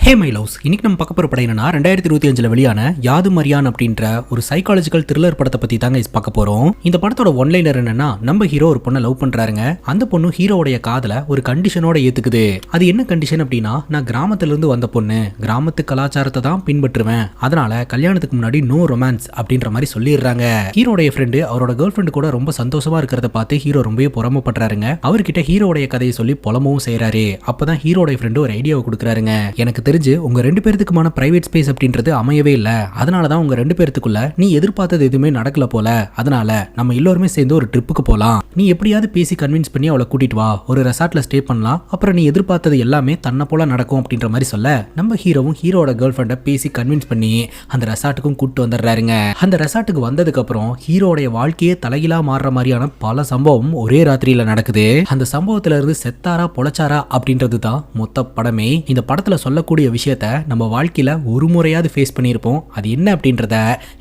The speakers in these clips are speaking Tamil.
ஹே மை லவ்ஸ், இன்னைக்கு நம்ம பார்க்க போகிற படம் என்னன்னா 2025 வெளியான யாது மரியான் அப்படின்ற ஒரு சைக்காலஜிக்கல் த்ரில்லர் படத்தை பற்றி தாங்க பார்க்க போகிறோம். இந்த படத்தோட ஒன்லைனர் என்னன்னா, நம்ம ஹீரோ ஒரு பொண்ணை லவ் பண்ணுறாருங்க. அந்த பொண்ணு ஹீரோடைய காதலை ஒரு கண்டிஷனோட ஏற்றுக்குது. அது என்ன கண்டிஷன் அப்படின்னா, நான் கிராமத்திலிருந்து வந்த பொண்ணு, கிராமத்து கலாச்சாரத்தை தான் பின்பற்றுவேன், அதனால கல்யாணத்துக்கு முன்னாடி நோ ரொமான்ஸ் அப்படின்ற மாதிரி சொல்லிடுறாங்க. ஹீரோடைய ஃப்ரெண்டு அவரோட கேர்ள் ஃப்ரெண்டு கூட ரொம்ப சந்தோஷமா இருக்கிறத பார்த்து ஹீரோ ரொம்பவே பொறாமப்படுறாருங்க. அவர்கிட்ட ஹீரோடைய கதையை சொல்லி புலம்பவும் செய்யறாரு. அப்பதான் ஹீரோடைய ஃப்ரெண்டு ஒரு ஐடியாவை கொடுக்குறாருங்க. எனக்கு தெரிஞ்சு உங்க ரெண்டு பேருக்குமான பிரைவேட் ஸ்பேஸ் அப்படின்றது அமையவே இல்லை, அதனாலதான் உங்க ரெண்டு பேருக்குள்ள நீ எதிர்பார்த்தது எதுவுமே நடக்கல போல, அதனால நம்ம எல்லோருமே சேர்ந்து ஒரு ட்ரிப்புக்கு போலாம், நீ எப்படியாவது பேசி கன்வின்ஸ் பண்ணி அவளை கூட்டிட்டு வா, ஒரு ரெசார்ட்ல ஸ்டே பண்ணலாம், அப்புறம் நீ எதிர்பார்த்தது எல்லாமே தன்னை போல நடக்கும் அப்படின்ற மாதிரி சொல்ல, நம்ம ஹீரோவும் ஹீரோட கேர்ள் ஃப்ரெண்டை பேசி கன்வின்ஸ் பண்ணி அந்த ரெசார்ட்டுக்கும் கூட்டு வந்துடுறாருங்க. அந்த ரெசார்ட்டுக்கு வந்ததுக்கு அப்புறம் ஹீரோடைய வாழ்க்கையே தலைகீழா மாறுற மாதிரியான பல சம்பவம் ஒரே ராத்திரியில நடக்குது. அந்த சம்பவத்துல இருந்து செத்தாரா பொழச்சாரா அப்படின்றது தான் மொத்த படமே. இந்த படத்துல சொல்லக்கூடிய விஷயத்த நம்ம வாழ்க்கையில ஒரு முறையாவது ஃபேஸ் பண்ணியிருப்போம். அது என்ன அப்படின்றத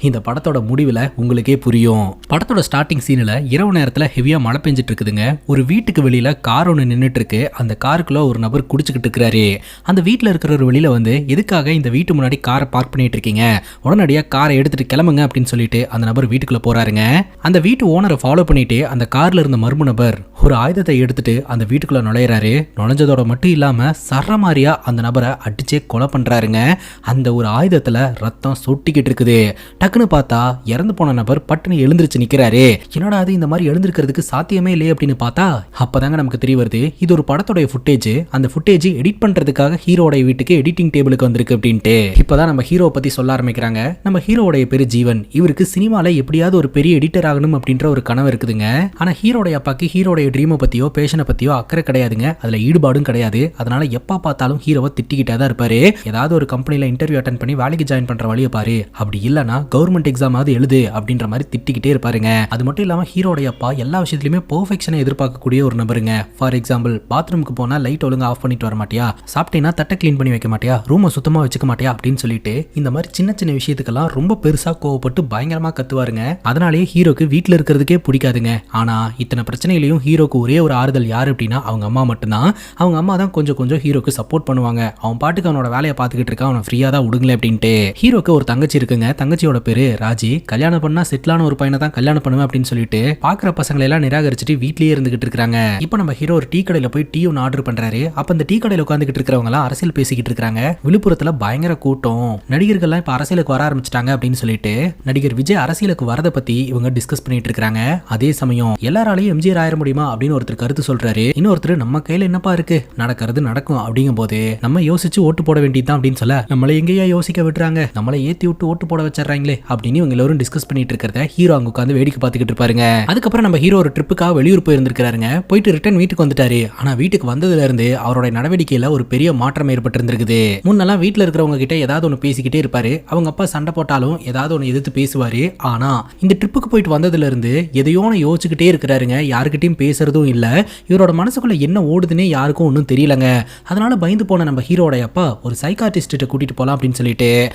இந்த படத்தோட முடிவில் உங்களுக்கே புரியும். படத்தோட ஸ்டார்டிங் சீன்ல இரவு நேரத்தில் ஹெவியா மழை பெஞ்சிட்டு இருக்குதுங்க. ஒரு வீட்டுக்கு வெளியில கார் ஒன்று நின்றுட்டு இருக்கு. அந்த காருக்குள்ள ஒரு நபர் குடிச்சுக்கிட்டு இருக்கிறாரு. அந்த வீட்டில் இருக்கிற ஒரு வெளியில வந்து, எதுக்காக இந்த வீட்டு முன்னாடி காரை பார்க் பண்ணிட்டு இருக்கீங்க, உடனடியாக காரை எடுத்துட்டு கிளம்புங்க அப்படின்னு சொல்லிட்டு அந்த நபர் வீட்டுக்குள்ள போறாருங்க. அந்த வீட்டு ஓனரை ஃபாலோ பண்ணிட்டு அந்த கார்ல இருந்த மர்ம நபர் ஒரு ஆயுதத்தை எடுத்துட்டு அந்த வீட்டுக்குள்ள நுழையிறாரு. நுழைஞ்சதோட மட்டும் இல்லாம சரமாரியா அந்த நபரை அடிச்சே கொலை பண்றாருங்க. அந்த ஒரு ஆயுதத்துல ரத்தம் சொட்டிக்கிட்டு இருக்குது. டக்குன்னு பார்த்தா இறந்து போன நபர் பட்டுன்னு எழுந்திருச்சு நிக்கிறாரு. என்னடா அது, இந்த மாதிரி எழுந்திருக்கிறதுக்கு சாத்தியமே இல்லையே அப்படின்னு பார்த்தா அப்பதாங்க நமக்கு தெரிய வருது, இது ஒரு படத்தோட ஃபுட்டேஜ். அந்த ஃபுட்டேஜ் எடிட் பண்றதுக்காக ஹீரோடைய வீட்டுக்கு எடிட்டிங் டேபிளுக்கு வந்திருக்கு அப்படின்ட்டு. இப்பதான் நம்ம ஹீரோ பத்தி சொல்ல ஆரம்பிக்கிறாங்க. நம்ம ஹீரோடைய பேரு ஜீவன். இவருக்கு சினிமால எப்படியாவது ஒரு பெரிய எடிட்டர் ஆகணும் அப்படின்ற ஒரு கனவு இருக்குதுங்க. ஆனா ஹீரோடைய அப்பாக்கு ஹீரோடைய ட்ரீமை பத்தியோ பேஷனை பத்தியோ அக்கறை கிடையாதுங்க. அதுல ஈடுபாடும் கிடையாது. அதனால எப்ப பார்த்தாலும் ஹீரோவை திட்டிக்கிட்டே தான் இருப்பாரு. ஏதாவது ஒரு கம்பெனில இன்டர்வியூ அட்டெண்ட் பண்ணி வேலைக்கு ஜாயின் பண்ற வழியை பாரு, அப்படி இல்லனா கவர்மெண்ட் எக்ஸாமாவது எழுது அப்படின்ற மாதிரி திட்டிக்கிட்டே இருப்பாருங்க. அது மட்டும் இல்லாம ஹீரோடைய அப்பா எல்லா விஷயத்திலுமே பெர்ஃபெக்ஷனை எதிர்பார்க்கக்கூடிய ஒரு நபருங்க. ஃபார் எக்ஸாம்பிள், பாத்ரூமுக்கு போனா லைட் ஒழுங்கா ஆஃப் பண்ணிட்டு வர மாட்டியா, சாப்பிட்டேன்னா தட்டை கிளீன் பண்ணி வைக்க மாட்டியா, ரூமை சுத்தமா வச்சுக்க மாட்டியா அப்படின்னு சொல்லிட்டு இந்த மாதிரி சின்ன சின்ன விஷயத்துக்கெல்லாம் ரொம்ப பெருசா கோவப்பட்டு பயங்கரமா கத்துவாருங்க. அதனாலேயே ஹீரோக்கு வீட்டுல இருக்கிறதுக்கே பிடிக்காதுங்க. ஆனா இத்தனை பிரச்சனையிலையும் ஹீரோக்கு ஒரே ஒரு ஆறுதல் யாரு அப்படின்னா அவங்க அம்மா மட்டும்தான். அவங்க அம்மா தான் கொஞ்சம் கொஞ்சம் ஹீரோக்கு சப்போர்ட் பண்ணுவாங்க. அவன் பாட்டுக்கு அவனோட வேலையை பார்த்துக்கிட்டு இருக்கான், அவனை ஃப்ரீயா தான் விடுங்களே அப்படின்ட்டு. ஹீரோக்கு ஒரு தங்கச்சி இருக்குங்க. தங்கச்சியோட பேரு ராஜி. கல்யாணம் பண்ணா செட்டிலான ஒரு பையனை தான் கல்யாணம் பண்ணுவேன் அப்படின்னு சொல்லிட்டு பாக்குற பசங்களை எல்லாம் நிராகரிச்சுட்டு வீட்லயே இருந்துகிட்டு இருக்காங்க. இப்போ நம்ம ஹீரோ ஒரு டீ கடையில போய் டீ ஒன்று ஆர்டர் பண்றாரு. அப்ப அந்த டீ கடையில உட்காந்துக்கிட்டு இருக்கிறவங்க எல்லாம் அரசியல் பேசிக்கிட்டு இருக்காங்க. விழுப்புரத்துல பயங்கர கூட்டம், நடிகர்கள்லாம் இப்ப அரசியலுக்கு வர ஆரம்பிச்சிட்டாங்க அப்படின்னு சொல்லிட்டு நடிகர் விஜய் அரசியலுக்கு வரதை பத்தி இவங்க டிஸ்கஸ் பண்ணிட்டு இருக்காங்க. அதே சமயம் எல்லாராலையும் எம்ஜிஆர் ஆயிர முடியுமா அப்படின்னு ஒருத்தர் கருத்து சொல்றாரு. இன்னொருத்தர் நம்ம கையில என்னப்பா இருக்கு, நடக்கிறது நடக்கும் அப்படிங்கும் போது நம்ம யோசிச்சு ஓட்டு போட வேண்டியதுதான் அப்படின்னு சொல்ல, நம்மளை எங்கேயா யோசிக்க விட்டுறாங்க, நம்மளை ஏத்தி விட்டு ஓட்டு போட வச்சிடறாங்களே அப்படின்னு இவங்க எல்லாரும் டிஸ்கஸ் பண்ணிட்டு இருக்கிறத ஹீரோ அங்க உட்காந்து வேடிக்கை பார்த்துக்கிட்டு இருப்பாருங்க. அதுக்கப்புறம் நம்ம ஹீரோ ஒரு ட்ரிப்புக்காக வெளியூர் போயிருந்திருக்காருங்க. போயிட்டு ரிட்டர்ன் வீட்டுக்கு வந்துட்டாரு. ஆனா வீட்டுக்கு வந்ததுல இருந்து அவரோட நடவடிக்கையில ஒரு பெரிய மாற்றம் ஏற்பட்டு இருந்திருக்குது. முன்னெல்லாம் வீட்டுல இருக்கிறவங்க கிட்ட ஏதாவது ஒன்று பேசிக்கிட்டே இருப்பாரு. அவங்க அப்பா சண்டை போட்டாலும் ஏதாவது ஒன்று எதிர்த்து பேசுவாரு. ஆனா இந்த ட்ரிப்புக்கு போயிட்டு வந்ததுல இருந்து எதையோ யோசிச்சுக்கிட்டே இருக்கிறாருங்க. யாருக்கிட்டையும் பேசுறதும் இல்ல. இவரோட மனசுக்குள்ள என்ன ஓடுதுன்னே யாருக்கும் ஒன்றும் தெரியலங்க. அதனால பயந்து போன நம்ம ஹீரோட அப்பா ஒரு சைக்காட்ரிஸ்ட கூட்டிட்டு போலாம் அப்படின்னு சொல்லிட்டு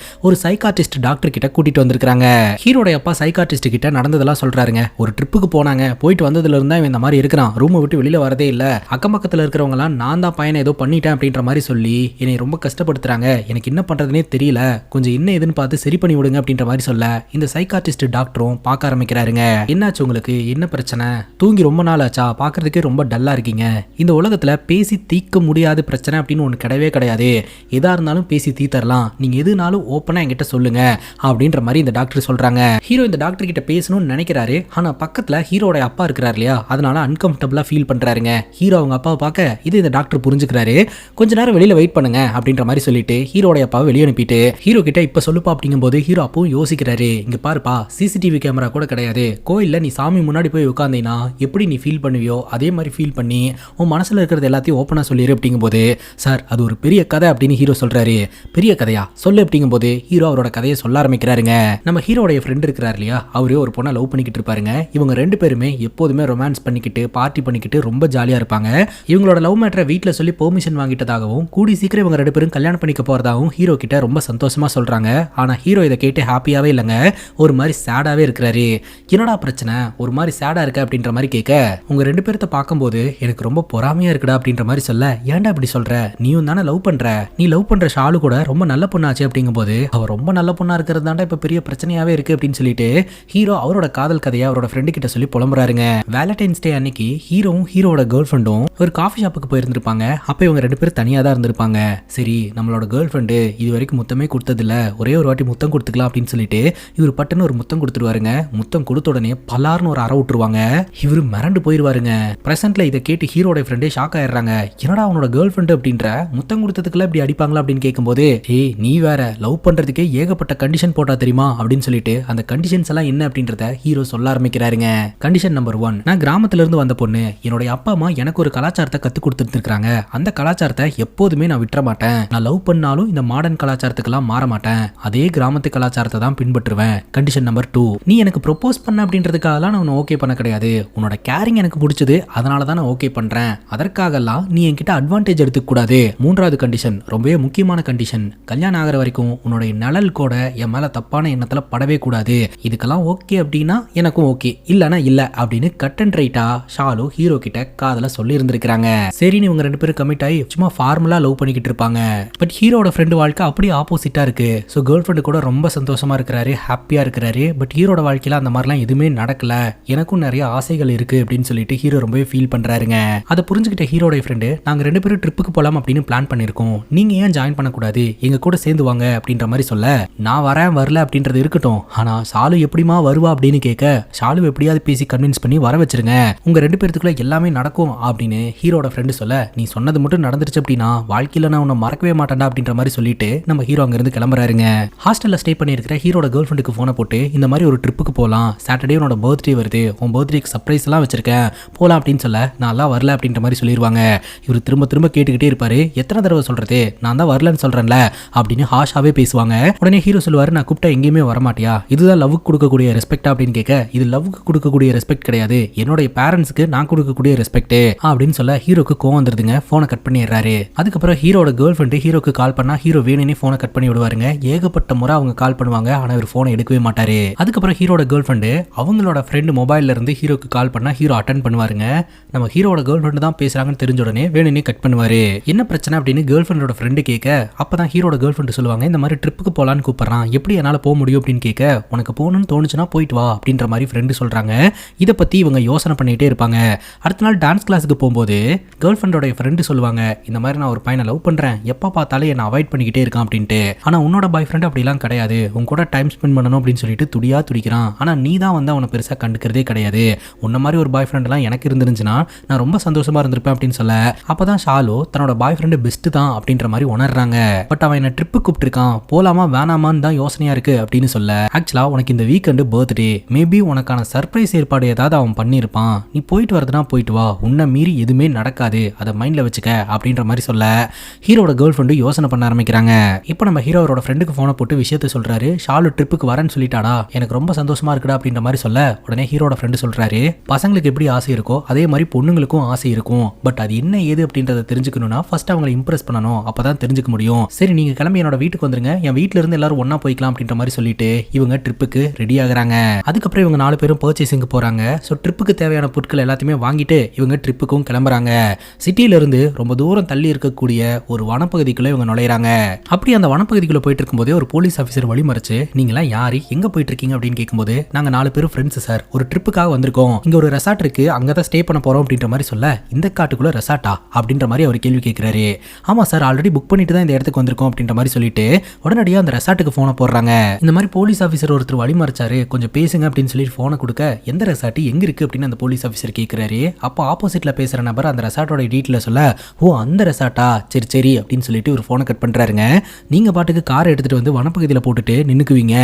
ஒரு சைக்காட்ரிஸ்ட் டாக்டர் கிட்ட கூட்டிட்டு வந்திருக்காங்க. ஹீரோட அப்பா சைக்காட்ரிஸ்ட் கிட்ட நடந்ததெல்லாம் சொல்றாருங்க. ஒரு ட்ரிப்புக்கு போனாங்க, போயிட்டு வந்ததுல இருந்தா இந்த மாதிரி இருக்கிறான், ரூமை விட்டு வெளியில வரதே இல்ல, அக்கம் பக்கத்துல இருக்கிறவங்க எல்லாம் நான் தான் பையனை ஏதோ பண்ணிட்டேன் அப்படின்ற மாதிரி சொல்லி என்னை ரொம்ப கஷ்டப்படுத்துறாங்க, எனக்கு என்ன பண்றதுனே தெரியல, கொஞ்சம் என்ன ஏதுன்னு பார்த்து சரி பண்ணி விடுங்க அப்படின்ற மாதிரி சொல்ல, இந்த சைக்காட்ரிஸ்ட் டாக்டரும் பார்க்க ஆரம்பிக்கிறாருங்க. என்னாச்சு உங்களுக்கு, என்ன பிரச்சனை, தூங்கி ரொம்ப நாள் ஆச்சா, பாக்குறதுக்கே ரொம்ப டல்லா இருக்கீங்க, இந்த உலகத்துல பேசி தீர்க்க முடியாத பிரச்சனை அப்படின்னு ஒன்று கிடையவே கிடையாது, எதா இருந்தாலும் பேசி தீர்த்தரலாம், நீங்க எதுனாலும் ஓப்பனா என்கிட்ட சொல்லுங்க அப்படின்ற மாதிரி இந்த டாக்டர் சொல்றாங்க. ஹீரோ இந்த டாக்டர் கிட்ட பேசணும்னு நினைக்கிறாரு. ஆனா பக்கத்துல ஹீரோட அப்பா இருக்கிறார் இல்லையா, அதனால அன்கம்ஃபர்டபுளா ஃபீல் பண்றாருங்க. ஹீரோ அவங்க அப்பாவை பார்க்க இது இந்த டாக்டர் புரிஞ்சுக்கிறாரு. கொஞ்ச நேரம் வெளியில வெயிட் பண்ணுங்க அப்படின்ற மாதிரி சொல்லிட்டு ஹீரோட அப்பாவை வெளியே அனுப்பிட்டு ஹீரோ கிட்ட இப்ப சொல்லுப்பா அப்படிங்கும் போது ஹீரோ அப்பவும் யோசிக்கிறாரு. இங்க பாருப்பா, சிசிடிவி கேமரா கூட கிடையாது, கோயில்ல நீ சாமி முன்னாடி போய் உட்காந்தீங்கன்னா எப்படி நீ ஃபீல் பண்ணுவியோ அதே மாதிரி ஃபீல் பண்ணி உன் மனசுல இருக்கிறது எல்லாத்தையும் ஓப்பனா சொல்லிரு அப்படிங்கும் போது, சார் அது ஒரு பெரிய கதை அப்படின்னு ஹீரோ சொல்றாரு. பெரிய கதையா சொல்லு அப்படிங்கும் போது ஹீரோ அவரோட கதையை சொல்ல ஆரம்பிக்கிறாருங்க. நம்ம ஹீரோடைய ஃப்ரெண்ட் இருக்கிறார் இல்லையா, அவரே ஒரு பொண்ணை லவ் பண்ணிக்கிட்டு இருப்பாருங்க. இவங்க ரெண்டு பேருமே எப்போதுமே ரொமான்ஸ் பண்ணிக்கிட்டு பார்ட்டி பண்ணிக்கிட்டு ரொம்ப ஜாலியா இருப்பாங்க. இவங்களோட லவ் மேட்டரை வீட்டில் சொல்லி பெர்மிஷன் வாங்கிட்டதாகவும் கூடி சீக்கிரம் இவங்க ரெண்டு பேரும் கல்யாணம் பண்ணிக்க போறதாகவும் ஹீரோ கிட்ட ரொம்ப சந்தோஷமா சொல்றாங்க. ஆனா ஹீரோ இதை கேட்டு ஹாப்பியாவே இல்லைங்க, ஒரு மாதிரி சேடாவே இருக்கிறாரு. என்னடா பிரச்சனை, ஒரு மாதிரி சேடா இருக்க அப்படின்ற மாதிரி கேட்க, உங்க ரெண்டு பேர்த்த பார்க்கும்போது எனக்கு ரொம்ப பொறாமையா இருக்குடா அப்படின்ற மாதிரி சொல்ல, ஏன்டா இப்படி சொல்ற, நீயும் தானே லவ் பண்ற, நீ நீ லவ் பண்ற ஷாலு கூட ரொம்ப நல்ல பொண்ணாச்சு அப்படிங்கும்போது அவ ரொம்ப நல்ல பொண்ணா இருக்கிறது தாண்டா இப்ப பெரிய பிரச்சனையாவே இருக்கு அப்படின்னு சொல்லிட்டு ஹீரோ அவரோட காதல் கதையை அவரோட ஃப்ரெண்டு கிட்ட சொல்லி புலம்புறாருங்க. வேலண்டைன்ஸ் டே அன்னைக்கு ஹீரோவும் ஹீரோட கேர்ள் ஃப்ரெண்டும் ஒரு காஃபி ஷாப்புக்கு போயிருந்திருப்பாங்க. அப்ப இவங்க 2 பேரும் தனியா தான் இருந்திருப்பாங்க. சரி நம்மளோட கேர்ள் ஃப்ரெண்டு இது வரைக்கும் முத்தமே கொடுத்ததில்ல, ஒரே ஒரு வாட்டி முத்தம் கொடுத்துக்கலாம் அப்படின்னு சொல்லிட்டு இவர் பட்டுன்னு ஒரு முத்தம் கொடுத்துருவாருங்க. முத்தம் கொடுத்த உடனே பலார்னு ஒரு அற விட்டுருவாங்க. இவரு மிரண்டு போயிருவாருங்க. பிரசன்ட்ல இதை கேட்டு ஹீரோட ஃப்ரெண்டே ஷாக் ஆயிடுறாங்க. என்னடா அவனோட கேர்ள் ஃப்ரெண்டு அப்படின்ற முத்தம் கொடுத்ததுக்குள்ள இப்படி அடிப்பாங்களா அப்படின்னு கேட்கும்போது ஏய் நீ வேற லவ் பண்றதுக்கே ஏகப்பட்ட கண்டிஷன் போட்டா தெரியுமா அப்படின்னு சொல்லிட்டு அந்த கண்டிஷன்ஸ் எல்லாம் என்ன அப்படின்றத ஹீரோ சொல்ல ஆரம்பிக்கிறாருங்க. கண்டிஷன் நம்பர் 1, நான் கிராமத்துல இருந்து வந்த பொண்ணு. என்னுடைய அப்பா அம்மா எனக்கு ஒரு கலாச்சாரத்தை கத்து கொடுத்துட்டு இருக்காங்க. அந்த கலாச்சாரத்தை எப்போதுமே நான் விட்டுற மாட்டேன். நான் லவ் பண்ணாலும் இந்த மாடர்ன் கலாச்சாரத்துக்கெல்லாம் மாற மாட்டேன். அதே கிராமத்து கலாச்சாரத்தை தான் பின்பற்றுவேன். கண்டிஷன் நம்பர் 2, நீ எனக்கு ப்ரொபோஸ் பண்ண அப்படின்றதுக்காகலாம் நான் ஓகே பண்ண கிடையாது. உன்னோட கேரிங் எனக்கு பிடிச்சது, அதனால தான் நான் ஓகே பண்றேன். அதற்காகலாம் நீ என்கிட்ட அட்வான்டேஜ் எடுத்துக்க கூடாது. 3வது கண்டிஷன் ரொம்பவே முக்கியமான கண்டிஷன். கல்யாணம் ஆகிற வரைக்கும் உன்னுடைய நலல் கூட என் மேல தப்பான எண்ணத்துல படவே கூடாது. இதுக்கெல்லாம் ஓகே அப்படின்னா எனக்கும் ஓகே, இல்லனா இல்ல அப்படின்னு கட் அண்ட் ரைட்டா ஷாலு ஹீரோ கிட்ட காதல சொல்லி இருந்திருக்காங்க. சரின்னு இவங்க 2 பேரும் கமிட் ஆகி சும்மா ஃபார்முலா லவ் பண்ணிக்கிட்டு இருப்பாங்க. பட் ஹீரோட ஃப்ரெண்டு வாழ்க்கை அப்படியே ஆப்போசிட்டா இருக்கு. ஸோ கேர்ள் ஃப்ரெண்டு கூட ரொம்ப சந்தோஷமா இருக்கிறாரு, ஹாப்பியா இருக்கிறாரு. பட் ஹீரோட வாழ்க்கையில அந்த மாதிரிலாம் எதுவுமே நடக்கல, எனக்கும் நிறைய ஆசைகள் இருக்கு அப்படின்னு சொல்லிட்டு ஹீரோ ரொம்பவே ஃபீல் பண்றாருங்க. அதை புரிஞ்சுக்கிட்ட ஹீரோட ஃப்ரெண்டு நாங்க 2 பேரும் ட்ரிப்புக்கு போலாம் அப்படின்னு பிளான் பண்ணிருக்கோம், நீங்க ஏன் ஜாயின் பண்ணக்கூடாது, எங்க கூட சேர்ந்து வாங்க அப்படின்ற மாதிரி சொல்ல நான் வரேன் வரல அப்படின்றது இருக்கட்டும், ஆனா ஷாலு எப்படிமா வருவா அப்படின்னு கேட்க ஷாலு எப்படியாவது பேசி கன்வின்ஸ் பண்ணி வர வச்சிருங்க, உங்க 2 பேருக்குள்ள எல்லாமே நடக்கும் அப்படின்னு ஹீரோட ஃப்ரெண்டு சொல்ல நீ சொன்னது மட்டும் நடந்துருச்சு அப்படின்னா வாழ்க்கையில நான் உன்னை மறக்கவே மாட்டேன்டா அப்படின்ற மாதிரி சொல்லிட்டு நம்ம ஹீரோ அங்க இருந்து கிளம்புறாருங்க. ஹாஸ்டல்ல ஸ்டே பண்ணிருக்கிற ஹீரோட கேர்ள் ஃப்ரெண்டுக்கு போனை போட்டு இந்த மாதிரி ஒரு ட்ரிப்புக்கு போலாம், சாட்டர்டே உன்னோட பர்த்டே வருது, உன் பர்த்டேக்கு சர்ப்ரைஸ் எல்லாம் வச்சிருக்கேன் போலாம் அப்படின்னு சொல்ல நான் எல்லாம் வரல அப்படின்ற மாதிரி சொல்லிடுவாங்க. இவர் திரும்ப திரும்ப கேட்டுக்கிட்டே இருப்பாரு, எத்தனை தடவை சொல்றது நான் தான் வரலன்னு சொல்றேன்ல அப்படின்னு ஹாஷாவே பேசுவாங்க. உடனே ஹீரோ சொல்லுவாரு நான் கூப்பிட்டா எங்கேயுமே வரமாட்டியா, இதுதான் லவ்வுக்கு கொடுக்கக்கூடிய ரெஸ்பெக்ட் அப்படின்னு கேட்க இது லவ்வுக்கு கொடுக்கக்கூடிய ரெஸ்பெக்ட் கிடையாது, என்னுடைய பேரண்ட்ஸ்க்கு நான் கொடுக்கக்கூடிய ரெஸ்பெக்ட் அப்படின்னு சொல்ல ஹீரோக்கு கோவம் வந்துருதுங்க. போனை கட் பண்ணிடுறாரு. அதுக்கப்புறம் ஹீரோட கேர்ள் ஃப்ரெண்டு ஹீரோக்கு கால் பண்ணா ஹீரோ வேணும்னே போனை கட் பண்ணி விடுவாருங்க. ஏகப்பட்ட முறை அவங்க கால் பண்ணுவாங்க, ஆனா இவர் போனை எடுக்கவே மாட்டாரு. அதுக்கப்புறம் ஹீரோட கேர்ள் ஃப்ரெண்டு அவங்களோட ஃப்ரெண்டு மொபைல்ல இருந்து ஹீரோக்கு கால் பண்ணா ஹீரோ அட்டன் பண்ணுவாருங்க. நம்ம ஹீரோட கேர்ள் ஃப்ரெண்டு தான் பேசுறாங்கன்னு தெரிஞ்ச உடனே வேணும்னே கட் பண்ணுவாரு. என்ன பிரச்சனை அப்படின்னு கேர்ள் ஃப்ரெண்டோட ஃப்ரெண்டு கேட்க அப்பதான் ஹீரோட கேர்ள் ஃப்ரெண்டு சொல்லுவாங்க இந்த மாதிரி ட்ரிப்புக்கு போலான்னு கூப்பிடுறான், எப்படி என்னால போக முடியும் அப்படின்னு கேட்க உனக்கு போகணும்னு தோணுச்சுன்னா போயிட்டு வா அப்படின்ற மாதிரி ஃப்ரெண்டு சொல்றாங்க. இதை பத்தி இவங்க யோசனை பண்ணிட்டே இருப்பாங்க. அடுத்த நாள் டான்ஸ் கிளாஸுக்கு போகும்போது கேர்ள் ஃப்ரெண்டோட ஃப்ரெண்டு சொல்லுவாங்க இந்த மாதிரி நான் ஒரு பையனை லவ் பண்றேன், எப்ப பார்த்தாலும் என்ன அவாய்ட் பண்ணிக்கிட்டே இருக்கான் அப்படின்ட்டு, ஆனா உன்னோட பாய் ஃப்ரெண்ட் அப்படிலாம் கிடையாது, உன் கூட டைம் ஸ்பெண்ட் பண்ணணும் அப்படின்னு சொல்லிட்டு துடியா துடிக்கிறான், ஆனா நீ தான் வந்து அவனை பெருசா கண்டுக்கிறதே கிடையாது, உன்ன மாதிரி ஒரு பாய் ஃப்ரெண்ட் எல்லாம் எனக்கு இருந்துருந்துச்சுன்னா நான் ரொம்ப சந்தோஷமா இருந்திருப்பேன் அப்படின்னு சொல்ல அப்பதான் ஷாலு தன்னோட பாய் ஃப்ரெண்டு பெஸ்ட் தான் அப்படின்ற மாதிரி உணர்றாங்க. பட் அவன் என்ன ட்ரிப்பு கூப்பிட்டுருக்கான், போலாமா வேணாமான்னு தான் யோசனையா இருக்கு அப்படின்னு சொல்ல ஆக்சுவலா உனக்கு இந்த வீக்கெண்டு பர்த்டே, மேபி உனக்கான சர்ப்ரைஸ் ஏற்பாடு ஏதாவது அவன் பண்ணியிருப்பான், நீ போயிட்டு வரதுனா போயிட்டு வா, உன்னை மீறி எதுவுமே நடக்காது, அதை மைண்ட்ல வச்சுக்க அப்படின்ற மாதிரி சொல்ல ஹீரோட கேர்ள் ஃப்ரெண்டு யோசனை பண்ண ஆரம்பிக்கிறாங்க. இப்போ நம்ம ஹீரோவோட ஃப்ரெண்டுக்கு போனை போட்டு விஷயத்த சொல்றாரு, ஷாலு ட்ரிப்புக்கு வரேன்னு சொல்லிட்டாடா, எனக்கு ரொம்ப சந்தோஷமா இருக்குடா அப்படின்ற மாதிரி சொல்ல உடனே ஹீரோட ஃப்ரெண்டு சொல்றாரு பசங்களுக்கு எப்படி ஆசை இருக்கோ அதே மாதிரி பொண்ணுங்களுக்கும் ஆசை இருக்கும், பட் அது என்ன ஏது அப்படின்றத தெரிஞ்சுக்கணும்னா ஃபர்ஸ்ட் அவங்களை இம்ப்ரெஸ் பண்ணணும், அப்பதான் தெரிஞ்சுக்க முடியும், சரி நீங்க கிளம்பி என்னோட வீட்டுக்கு வந்துருங்க, என் வீட்டுல இருந்து எல்லாரும் ஒன்னா போய்க்கலாம் அப்படின்ற மாதிரி சொல்லிட்டு இவங்க ட்ரிப்புக்கு ரெடி ஆகுறாங்க. அதுக்கப்புறம் இவங்க 4 பேரும் பர்ச்சேசிங் போறாங்க. ஸோ ட்ரிப்புக்கு தேவையான பொருட்கள் எல்லாத்தையுமே வாங்கிட்டு இவங்க ட்ரிப்புக்கும் கிளம்புறாங்க. சிட்டியில இருந்து ரொம்ப தூரம் தள்ளி இருக்கக்கூடிய ஒரு வனப்பகுதிக்குள்ள இவங்க நுழையிறாங்க. அப்படி அந்த வனப்பகுதிக்குள்ள போயிட்டு இருக்கும்போதே ஒரு போலீஸ் ஆஃபீஸர் வழிமறைச்சு நீங்களாம் யாரு எங்க போயிட்டு இருக்கீங்க அப்படின்னு கேட்கும்போது நாங்க 4 பேரும் ஃப்ரெண்ட்ஸ் சார், ஒரு ட்ரிப்புக்காக வந்திருக்கோம், இங்க ஒரு ரெசார்ட் இருக்கு அங்கதான் ஸ்டே பண்ண போறோம் அப்படின்ற மாதிரி சொல்ல இந்த காட்டுக்குள்ள ரெசார்ட்டா அப்படின்ற மாதிரி அவர் கேள்வி கேட்கிறாரு. ஆமா சார் ஆல்ரெடி புக் பண்ணிட்டு தான் இந்த இடத்துக்கு வந்திருக்கோம் அப்படின்ற மாதிரி சொல்லிட்டு உடனடியாக அந்த ரெசார்ட்டுக்கு போனை போடுறாங்க. இந்த மாதிரி போலீஸ் ஆஃபீஸர் ஒருத்தர் வழிமறைச்சாரு கொஞ்சம் பேசுங்க அப்படின்னு சொல்லிட்டு போனை கொடுக்க எந்த ரெசார்ட் எங்க இருக்கு அப்படின்னு அந்த போலீஸ் ஆஃபீஸர் கேட்கிறாரு. அப்போ ஆப்போசிட்ல பேசுற நபர் அந்த ரெசார்ட்டோட டீட்டெயில் சொல்ல ஓ அந்த ரெசார்ட்டா சரி சரி அப்படின்னு சொல்லிட்டு ஒரு போனை கட் பண்றாருங்க. நீங்க பாட்டுக்கு காரை எடுத்துட்டு வந்து வனப்பகுதியில் போட்டுட்டு நின்னுக்குவீங்க,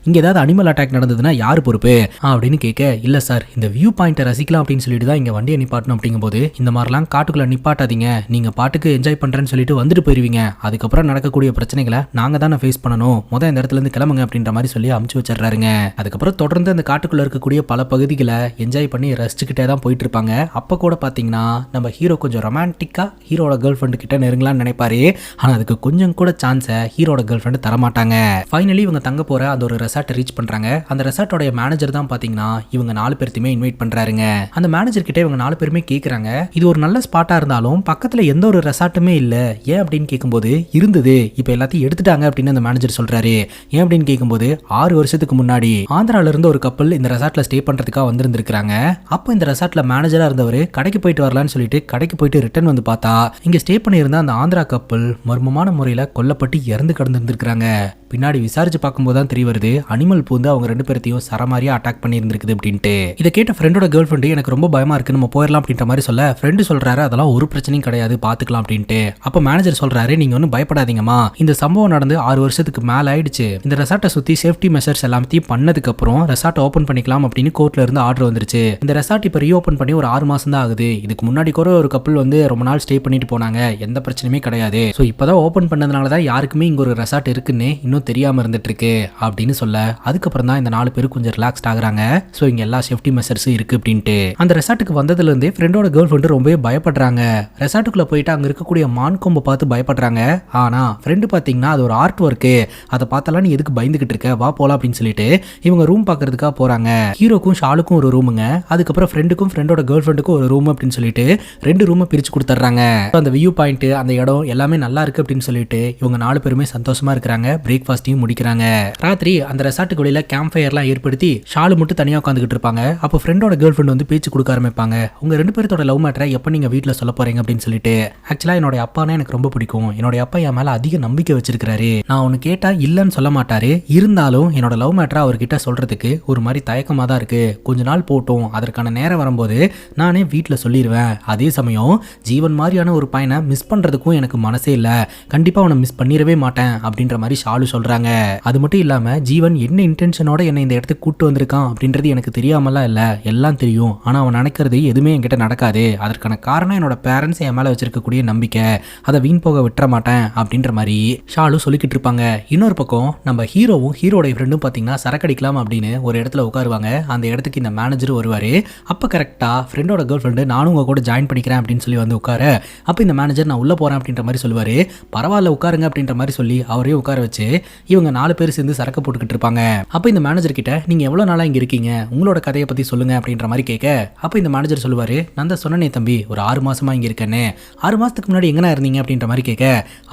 இங்க ஏதாவது அனிமல் அட்டாக் நடந்ததுன்னா யாரு பொறுப்பு அப்படின்னு கேட்க இல்ல சார் இந்த வியூ பாயிண்ட்டை ரசிக்கலாம் அப்படின்னு சொல்லிட்டு தான் இங்க வண்டியை நிப்பாட்டணும் அப்படிங்கும்போது இந்த மாதிரிலாம் காட்டுக்குள்ள நிப்பாட்டாதீங்க, நீங்க பாட்டுக்கு என்ஜாய் பண்றேன்னு சொல்லிட்டு வந்துட்டு போயிருவீங்க, அதுக்கப்புறம் நடக்கக்கூடிய பிரச்சனைகளை நாங்க தானே ஃபேஸ் பண்ணணும், முதல் இந்த இடத்துல இருந்து கிளம்புங்க அப்படின்ற மாதிரி சொல்லி அமுச்சு வச்சிடறாருங்க. அதுக்கப்புறம் தொடர்ந்து அந்த காட்டுக்குள்ள இருக்கக்கூடிய பல பகுதிகளை என்ஜாய் பண்ணி ரசிச்சுக்கிட்டே தான் போயிட்டு இருப்பாங்க. அப்ப கூட பாத்தீங்கன்னா நம்ம ஹீரோ கொஞ்சம் ரொமான்டிக்கா ஹீரோட கேர்ள் ஃப்ரெண்டு கிட்ட நெருங்கலாம்னு நினைப்பாரு, ஆனா அதுக்கு கொஞ்சம் கூட சான்ஸை ஹீரோட கேர்ள் ஃப்ரெண்டு தரமாட்டாங்க. ஃபைனலி இவங்க தங்க போற அந்த ஒரு ரெசார்ட்டை ரீச் பண்றாங்க. அந்த ரெசார்ட்டோட மேனேஜர் தான் பாத்தீங்கன்னா இவங்க 4 பேருமே இன்வைட் பண்றாருங்க. அந்த மேனேஜர் கிட்ட இவங்க 4 பேருமே கேக்குறாங்க இது ஒரு நல்ல ஸ்பாட்டா இருந்தாலும் பக்கத்துல எந்த ஒரு ரெசார்ட்டுமே இல்ல ஏன் அப்படின்னு கேட்கும்போது இருந்தது, இப்போ எல்லாத்தையும் எடுத்துட்டாங்க அப்படின்னு அந்த மேனேஜர் சொல்றாரு. ஏன் அப்படின்னு கேட்கும்போது 6 வருஷத்துக்கு முன்னாடி ஆந்திரால இருந்து ஒரு கப்பல் இந்த ரெசார்ட்ல ஸ்டே பண்றதுக்காக வந்திருந்திருக்காங்க. அப்போ இந்த ரெசார்ட்ல மேனேஜரா இருந்தவர் கடைக்கு போயிட்டு வரலான்னு சொல்லிட்டு கடைக்கு போயிட்டு ரிட்டர்ன் வந்து பார்த்தா இங்க ஸ்டே பண்ணியிருந்த அந்த ஆந்திரா கப்பல் மர்மமான முறையில கொல்லப்பட்டு இறந்து கிடந்திருந்திருக்காங்க. பின்னாடி விசாரிச்சு பார்க்கும்போது தான் தெரிய வருது அனிமல் பூந்து அவங்க 2 பேர்த்தையும் சரமாரியா அட்டாக் பண்ணி இருந்திருக்குது அப்படின்ட்டு. இதை கேட்ட ஃப்ரெண்டோட கேர்ள் ஃப்ரெண்டு எனக்கு ரொம்ப பயமா இருக்கு, நம்ம போயிடலாம் அப்படின்ற மாதிரி சொல்ல ஃப்ரெண்டு சொல்றாரு அதெல்லாம் ஒரு பிரச்சனையும் கிடையாது, பாத்துக்கலாம் அப்படின்ட்டு. அப்ப மேனேஜர் சொல்றாரு நீங்க ஒன்றும் பயப்படாதீங்கம்மா, இந்த சம்பவம் நடந்து 6 வருஷத்துக்கு மேல ஆயிடுச்சு. இந்த ரெசார்ட்டை சுத்தி சேஃப்டி மெஷர்ஸ் எல்லாத்தையும் பண்ணதுக்கு அப்புறம் ரெசார்ட் ஓபன் பண்ணிக்கலாம் அப்படின்னு கோர்ட்ல இருந்து ஆர்டர் வந்துருச்சு. இந்த ரெசார்ட் இப்ப ரீஓபன் பண்ணி ஒரு 6 மாசம் தான் ஆகுது. இதுக்கு முன்னாடி கூட ஒரு கப்பல் வந்து ரொம்ப நாள் ஸ்டே பண்ணிட்டு போனாங்க, எந்த பிரச்சனையுமே கிடையாது. ஸோ இப்பதான் ஓபன் பண்ணதுனால தான் யாருக்குமே இங்க ஒரு ரெசார்ட் இருக்குன்னு இன்னும் தெரியாம இருந்துட்டு இருக்கு அப்படின்னு சொல்ல அதுக்கப்புறம் தான் இந்த 4 பேரும் கொஞ்சம் ரிலாக்ஸ்ட் ஆகுறாங்க. ஸோ இங்க எல்லா சேஃப்டி மெஷர்ஸும் இருக்கு அப்படின்ட்டு. அந்த ரெசார்ட்டுக்கு வந்ததுல இருந்தே ஃப்ரெண்டோட கேர்ள் ஃப்ரெண்டு ரொம்பவே பயப்படுறாங்க. ரெசார்ட்டுக்குள்ள போயிட்டு அங்க இருக்கக்கூடிய மான் கொம்பை பார்த்து பயப்படுறாங்க. ஆனா ஃப்ரெண்டு பாத்தீங்கன்னா அது ஒரு ஆர்ட் ஒர்க்கு, அதை பார்த்தாலும் நீ எதுக்கு பயந்துகிட்டு இருக்க, வா போலாம் அப்படின்னு சொல்லிட்டு இவங்க ரூம் பாக்குறதுக்காக போறாங்க. ஹீரோக்கும் ஷாலுக்கும் ஒரு ரூமுங்க, அதுக்கப்புறம் ஃப்ரெண்டுக்கும் ஃப்ரெண்டோட கேர்ள் ஃப்ரெண்டுக்கும் ஒரு ரூம் அப்படின்னு சொல்லிட்டு 2 ரூமை பிரிச்சு கொடுத்துட்றாங்க. அந்த வியூ பாயிண்ட் அந்த இடம் எல்லாமே நல்லா இருக்கு அப்படின்னு சொல்லிட்டு இவங்க 4 பேருமே சந்தோஷமா இருக்கிறாங்க. பிரேக்ஃபாஸ்டையும் முடிக்கிறாங்க. ராத்திரி அந்த ரெசார்ட்டுக்கு வெளியில கேம்ப் ஃபயர்லாம் ஏற்படுத்தி ஷாலு மட்டும் தனியா உட்காந்துக்கிட்டு இருப்பாங்க. அப்போ ஃப்ரெண்டோட கேர்ள் ஃப்ரெண்ட் வந்து பேச்சு கொடுக்க ஆரம்பிப்பாங்க. உங்க 2 பேரோட லவ் மேட்டரை எப்போ நீங்க வீட்டில் சொல்ல போறீங்க அப்படின்னு சொல்லிட்டு. ஆக்சுவலா என்னோட அப்பானா எனக்கு ரொம்ப பிடிக்கும், என்னோட அப்பா என் மேல அதிக நம்பிக்கை வச்சிருக்காரு, நான் ஒன்னு கேட்டா இல்லன்னு சொல்ல மாட்டாரு, இருந்தாலும் என்னோட லவ் மேட்டரை அவர்கிட்ட சொல்றதுக்கு ஒரு மாதிரி தயக்கமா தான் இருக்கு, கொஞ்ச நாள் போட்டும், அதற்கான நேரம் வரும்போது நானே வீட்டில் சொல்லிடுவேன். அதே சமயம் ஜீவன் மாதிரியான ஒரு பையனை மிஸ் பண்றதுக்கும் எனக்கு மனசே இல்ல, கண்டிப்பா அவனை மிஸ் பண்ணிடவே மாட்டேன் அப்படின்ற மாதிரி ஷாலு சொல்றாங்க. அது மட்டும் இல்லாம ஜீவன் என்ன இன்டென்ஷனோட என்னை இந்த இடத்துக்கு கூட்டு வந்திருக்கான் அப்படின்றது எனக்கு தெரியாமலாம் இல்ல, எல்லாம் தெரியும். ஆனா அவன் நினைக்கிறது எதுவுமே என்கிட்ட நடக்காது, அதற்கான காரணம் என்னோட பேரண்ட்ஸ் என் மேல வச்சிருக்கக்கூடிய நம்பிக்கை, அதை வீண் போக விட்டுற மாட்டேன் அப்படின்ற மாதிரி ஷாலு சொல்லிக்கிட்டு இருப்பாங்க. இன்னொரு பக்கம் நம்ம ஹீரோவும் ஹீரோட ஃப்ரெண்டும் பாத்தீங்கன்னா சரக்கடிக்கலாம் அப்படின்னு ஒரு இடத்துல உட்காருவாங்க. அந்த இடத்துக்கு இந்த மேனேஜர் வருவாரு. அப்ப கரெக்டா ஃப்ரெண்டோட கேர்ள் ஃப்ரெண்டு நானும் உங்க கூட ஜாயின் பண்ணிக்கிறேன் அப்படின்னு சொல்லி வந்து உட்கார, அப்ப இந்த மேனேஜர் நான் உள்ள போறேன் அப்படின்ற மாதிரி சொல்லுவாரு. பரவாயில்ல உட்காருங்க அப்படின்ற மாதிரி சொல்லி அவரையும் உட்கார வச்சு இவங்க 4 பேர் சேர்ந்து சரக்கு போட்டுக்கிட்டு இருப்பாங்க. அப்ப இந்த மேனேஜர் கிட்ட நீங்க எவ்வளவு நாளா இங்க இருக்கீங்க, உங்களோட கதையை பத்தி சொல்லுங்க அப்படின்ற மாதிரி கேட்க, அப்ப இந்த மேனேஜர் சொல்லுவாரு நான் தான் சொன்னனே தம்பி ஒரு 6 மாசமா இங்க இருக்கேன்னு, 6 மாசத்துக்கு முன்னாடி எங்கனா இருந்தீங்க அப்படின்ற மாதிரி கேட்க,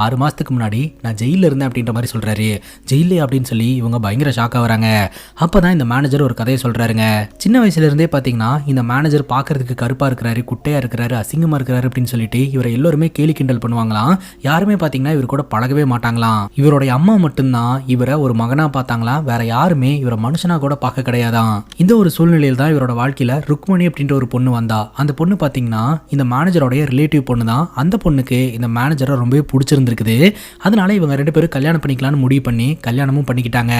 6 மாசத்துக்கு முன்னாடி நான் ஜெயில இருந்தேன் அப்படின்ற மாதிரி சொல்றாரு. ஜெயிலே அப்படின்னு சொல்லி இவங்க பயங்கர ஷாக் ஆகுறாங்க. அப்பதான் இந்த மேனேஜர் ஒரு கதையை சொல்றாருங்க. சின்ன வயசுல இருந்தே பாத்தீங்கன்னா இந்த மேனேஜர் பாக்குறதுக்கு கருப்பா இருக்கிறாரு, குட்டையா இருக்கிறாரு, அசிங்கமா இருக்கிறாரு அப்படின்னு சொல்லிட்டு இவரை எல்லாருமே கேலி கிண்டல் பண்ணுவாங்களாம். யாருமே பாத்தீங்கன்னா இவர் கூட பழகவே மாட்டாங்களாம். இவருடைய அம்மா மட்டும்தான் இவரை ஒரு மகனா பார்த்தாங்களா, வேற யாருமே இவரை மனுஷனா கூட பார்க்க கிடையாதான். இந்த ஒரு சூழ்நிலையில் தான் இவரோட வாழ்க்கையில ருக்மணி அப்படின்ற ஒரு பொண்ணு வந்தா. அந்த பொண்ணு பாத்தீங்கன்னா இந்த மேனேஜரோடைய ரிலேட்டிவ் பொண்ணு தான். அந்த பொண்ணுக்கு இந்த மேனேஜரை ரொம்பவே பிடிச்சிருந்திருக்குது. அதனால இவங்க 2 பேரும் கல்யாணம் பண்ணிக்கலாம்னு முடிவு பண்ணி கல்யாணமும் பண்ணிக்கிட்டாங்க.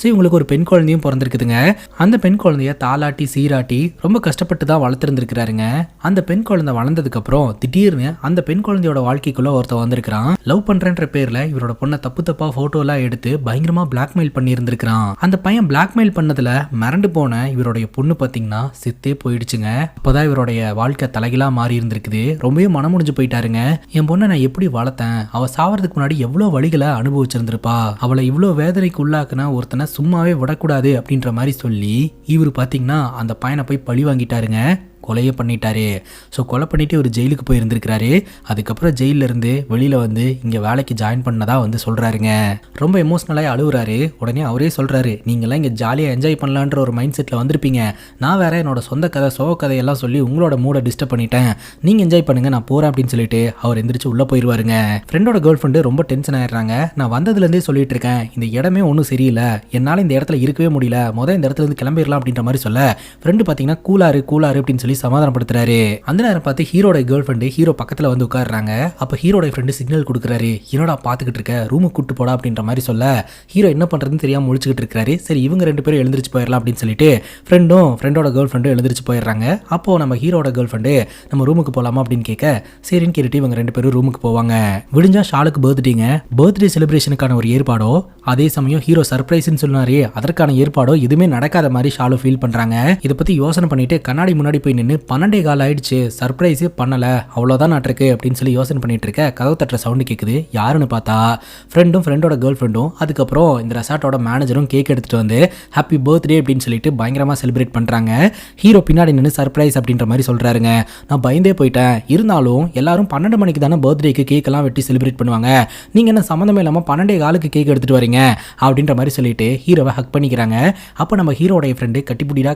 ஸோ இவங்களுக்கு ஒரு பெண் குழந்தையும் பிறந்திருக்குதுங்க. அந்த பெண் குழந்தைய தாலாட்டி சீராட்டி ரொம்ப கஷ்டப்பட்டு தான் வளர்த்துருந்துருக்கிறாருங்க. அந்த பெண் குழந்தை வளர்ந்ததுக்கு அப்புறம் திடீர்னு அந்த பெண் குழந்தையோட வாழ்க்கைக்குள்ள ஒருத்த வந்திருக்கிறான். லவ் பண்றேன்ற பேர்ல இவரோட பொண்ணை தப்பா போட்டோ எல்லாம் எடுத்து பயங்கரமா பிளாக்மெயில் பண்ணி இருந்திருக்கான். அந்த பையன் பிளாக்மெயில் பண்ணதுல மிரண்டு போன இவருடைய பொண்ணு பாத்தீங்கன்னா செத்தே போயிடுச்சுங்க. அப்பதான் இவருடைய வாழ்க்கை தலைகீழா மாறி இருந்திருக்குது. ரொம்பவே மனமுடிஞ்சு போயிட்டாருங்க. என் பொண்ணை நான் எப்படி வளர்த்தேன், அவ சாவறதுக்கு முன்னாடி எவ்வளவு வழிகளை அனுபவிச்சிருந்திருப்பா, அவளை இவ்வளவு வேதனைக்கு உள்ளாக்குனா ஒருத்தனை சும்மாவே விடக்கூடாது அப்படின்ற மாதிரி சொல்லி இவரு பாத்தீங்கன்னா அந்த பையனை போய் பழி வாங்கிட்டாருங்க. கொலையை பண்ணிட்டாரு. ஸோ கொலை பண்ணிட்டு ஒரு ஜெயிலுக்கு போய் இருந்திருக்கிறாரு. அதுக்கப்புறம் ஜெயிலில் இருந்து வெளியில் வந்து இங்கே வேலைக்கு ஜாயின் பண்ணதா வந்து சொல்கிறாருங்க. ரொம்ப எமோஷ்னலாக அழுகுறாரு. உடனே அவரே சொல்கிறாரு, நீங்களாம் இங்கே ஜாலியாக என்ஜாய் பண்ணலான்ற ஒரு மைண்ட் செட்டில் வந்திருப்பீங்க, நான் வேற என்னோட சொந்த கதை சோக கதையெல்லாம் சொல்லி உங்களோட மூடை டிஸ்டர்ப் பண்ணிட்டேன், நீங்கள் என்ஜாய் பண்ணுங்க, நான் போகிறேன் அப்படின்னு சொல்லிட்டு அவர் எந்திரிச்சு உள்ளே போயிடுவாருங்க. ஃப்ரெண்டோட கேர்ள் ஃப்ரெண்டு ரொம்ப டென்ஷன் ஆயிடுறாங்க. நான் வந்ததுலேருந்தே சொல்லிட்டு இருக்கேன், இந்த இடமே ஒன்றும் சரியில்லை, என்னால் இந்த இடத்துல இருக்கவே முடியல, இந்த இடத்துல இருந்து கிளம்பிடலாம் அப்படின்ற மாதிரி சொல்ல, ஃப்ரெண்டு பார்த்தீங்கன்னா கூலாரு அப்படின்னு சொல்லி சமாதானப்படுத்துறாரு. அந்த நேரம் பார்த்து ஹீரோட கேர்ள் ஃப்ரெண்டு ஹீரோ பக்கத்தில் வந்து உட்காடுறாங்க. அப்போ ஹீரோட ஃப்ரெண்டு சிக்னல் கொடுக்குறாரு, என்னடா பார்த்துக்கிட்டு இருக்க, ரூமுக்கு கூட்டு போடா அப்படின்ற மாதிரி சொல்ல, ஹீரோ என்ன பண்ணுறதுன்னு தெரியாமல் முழிச்சுக்கிட்டு இருக்காரு. சரி இவங்க 2 பேரும் எழுந்திரிச்சு போயிடலாம் அப்படின்னு சொல்லிட்டு ஃப்ரெண்டோட கேர்ள் ஃப்ரெண்டும் எழுந்திரிச்சு போயிடுறாங்க. அப்போ நம்ம ஹீரோட கேர்ள் ஃப்ரெண்டு நம்ம ரூமுக்கு போகலாமா அப்படின்னு கேட்க, சரின்னு கேட்டுட்டு இவங்க 2 பேரும் ரூமுக்கு போவாங்க. விடிஞ்சா ஷாலுக்கு பர்த்டே செலிப்ரேஷனுக்கான ஒரு ஏற்பாடோ, அதே சமயம் ஹீரோ சர்ப்ரைஸ்ன்னு சொன்னாரே அதற்கான ஏற்பாடோ எதுவுமே நடக்காத மாதிரி ஷாலு ஃபீல் பண்றாங்க. இதை பத்தி யோசனை பண்ணிட்டு கண்ணாடி முன்னாடி போய் நின்று 12:15 ஆயிடுச்சு, சர்ப்ரைஸே பண்ணல, அவ்வளோதான் நாட்டிருக்கு அப்படின்னு சொல்லி யோசனை பண்ணிட்டு இருக்க கதவு தட்டுற சவுண்டு கேட்குது. யாருன்னு பார்த்தா ஃப்ரெண்டும் ஃப்ரெண்டோட கேர்ள் ஃப்ரெண்டும் அதுக்கப்புறம் இந்த ரெசார்ட்டோட மேனேஜரும் கேக் எடுத்துட்டு வந்து ஹாப்பி பர்த்டே அப்படின்னு சொல்லிட்டு பயங்கரமாக செலிப்ரேட் பண்ணுறாங்க. ஹீரோ பின்னாடி நின்று சர்ப்ரைஸ் அப்படின்ற மாதிரி சொல்கிறாருங்க. நான் பயந்தே போயிட்டேன், இருந்தாலும் எல்லாரும் 12 மணிக்கு தானே பர்த்டேக்கு கேக்கெல்லாம் வெட்டி செலிப்ரேட் பண்ணுவாங்க, நீங்கள் என்ன சம்மந்தமே இல்லாமல் 12:15 கேக் எடுத்துகிட்டு வரீங்க அப்படின்ற மாதிரி சொல்லிட்டு ஹீரோவை ஹக் பண்ணிக்கிறாங்க. அப்போ நம்ம ஹீரோடைய ஃப்ரெண்டு கட்டிப்பிடிடா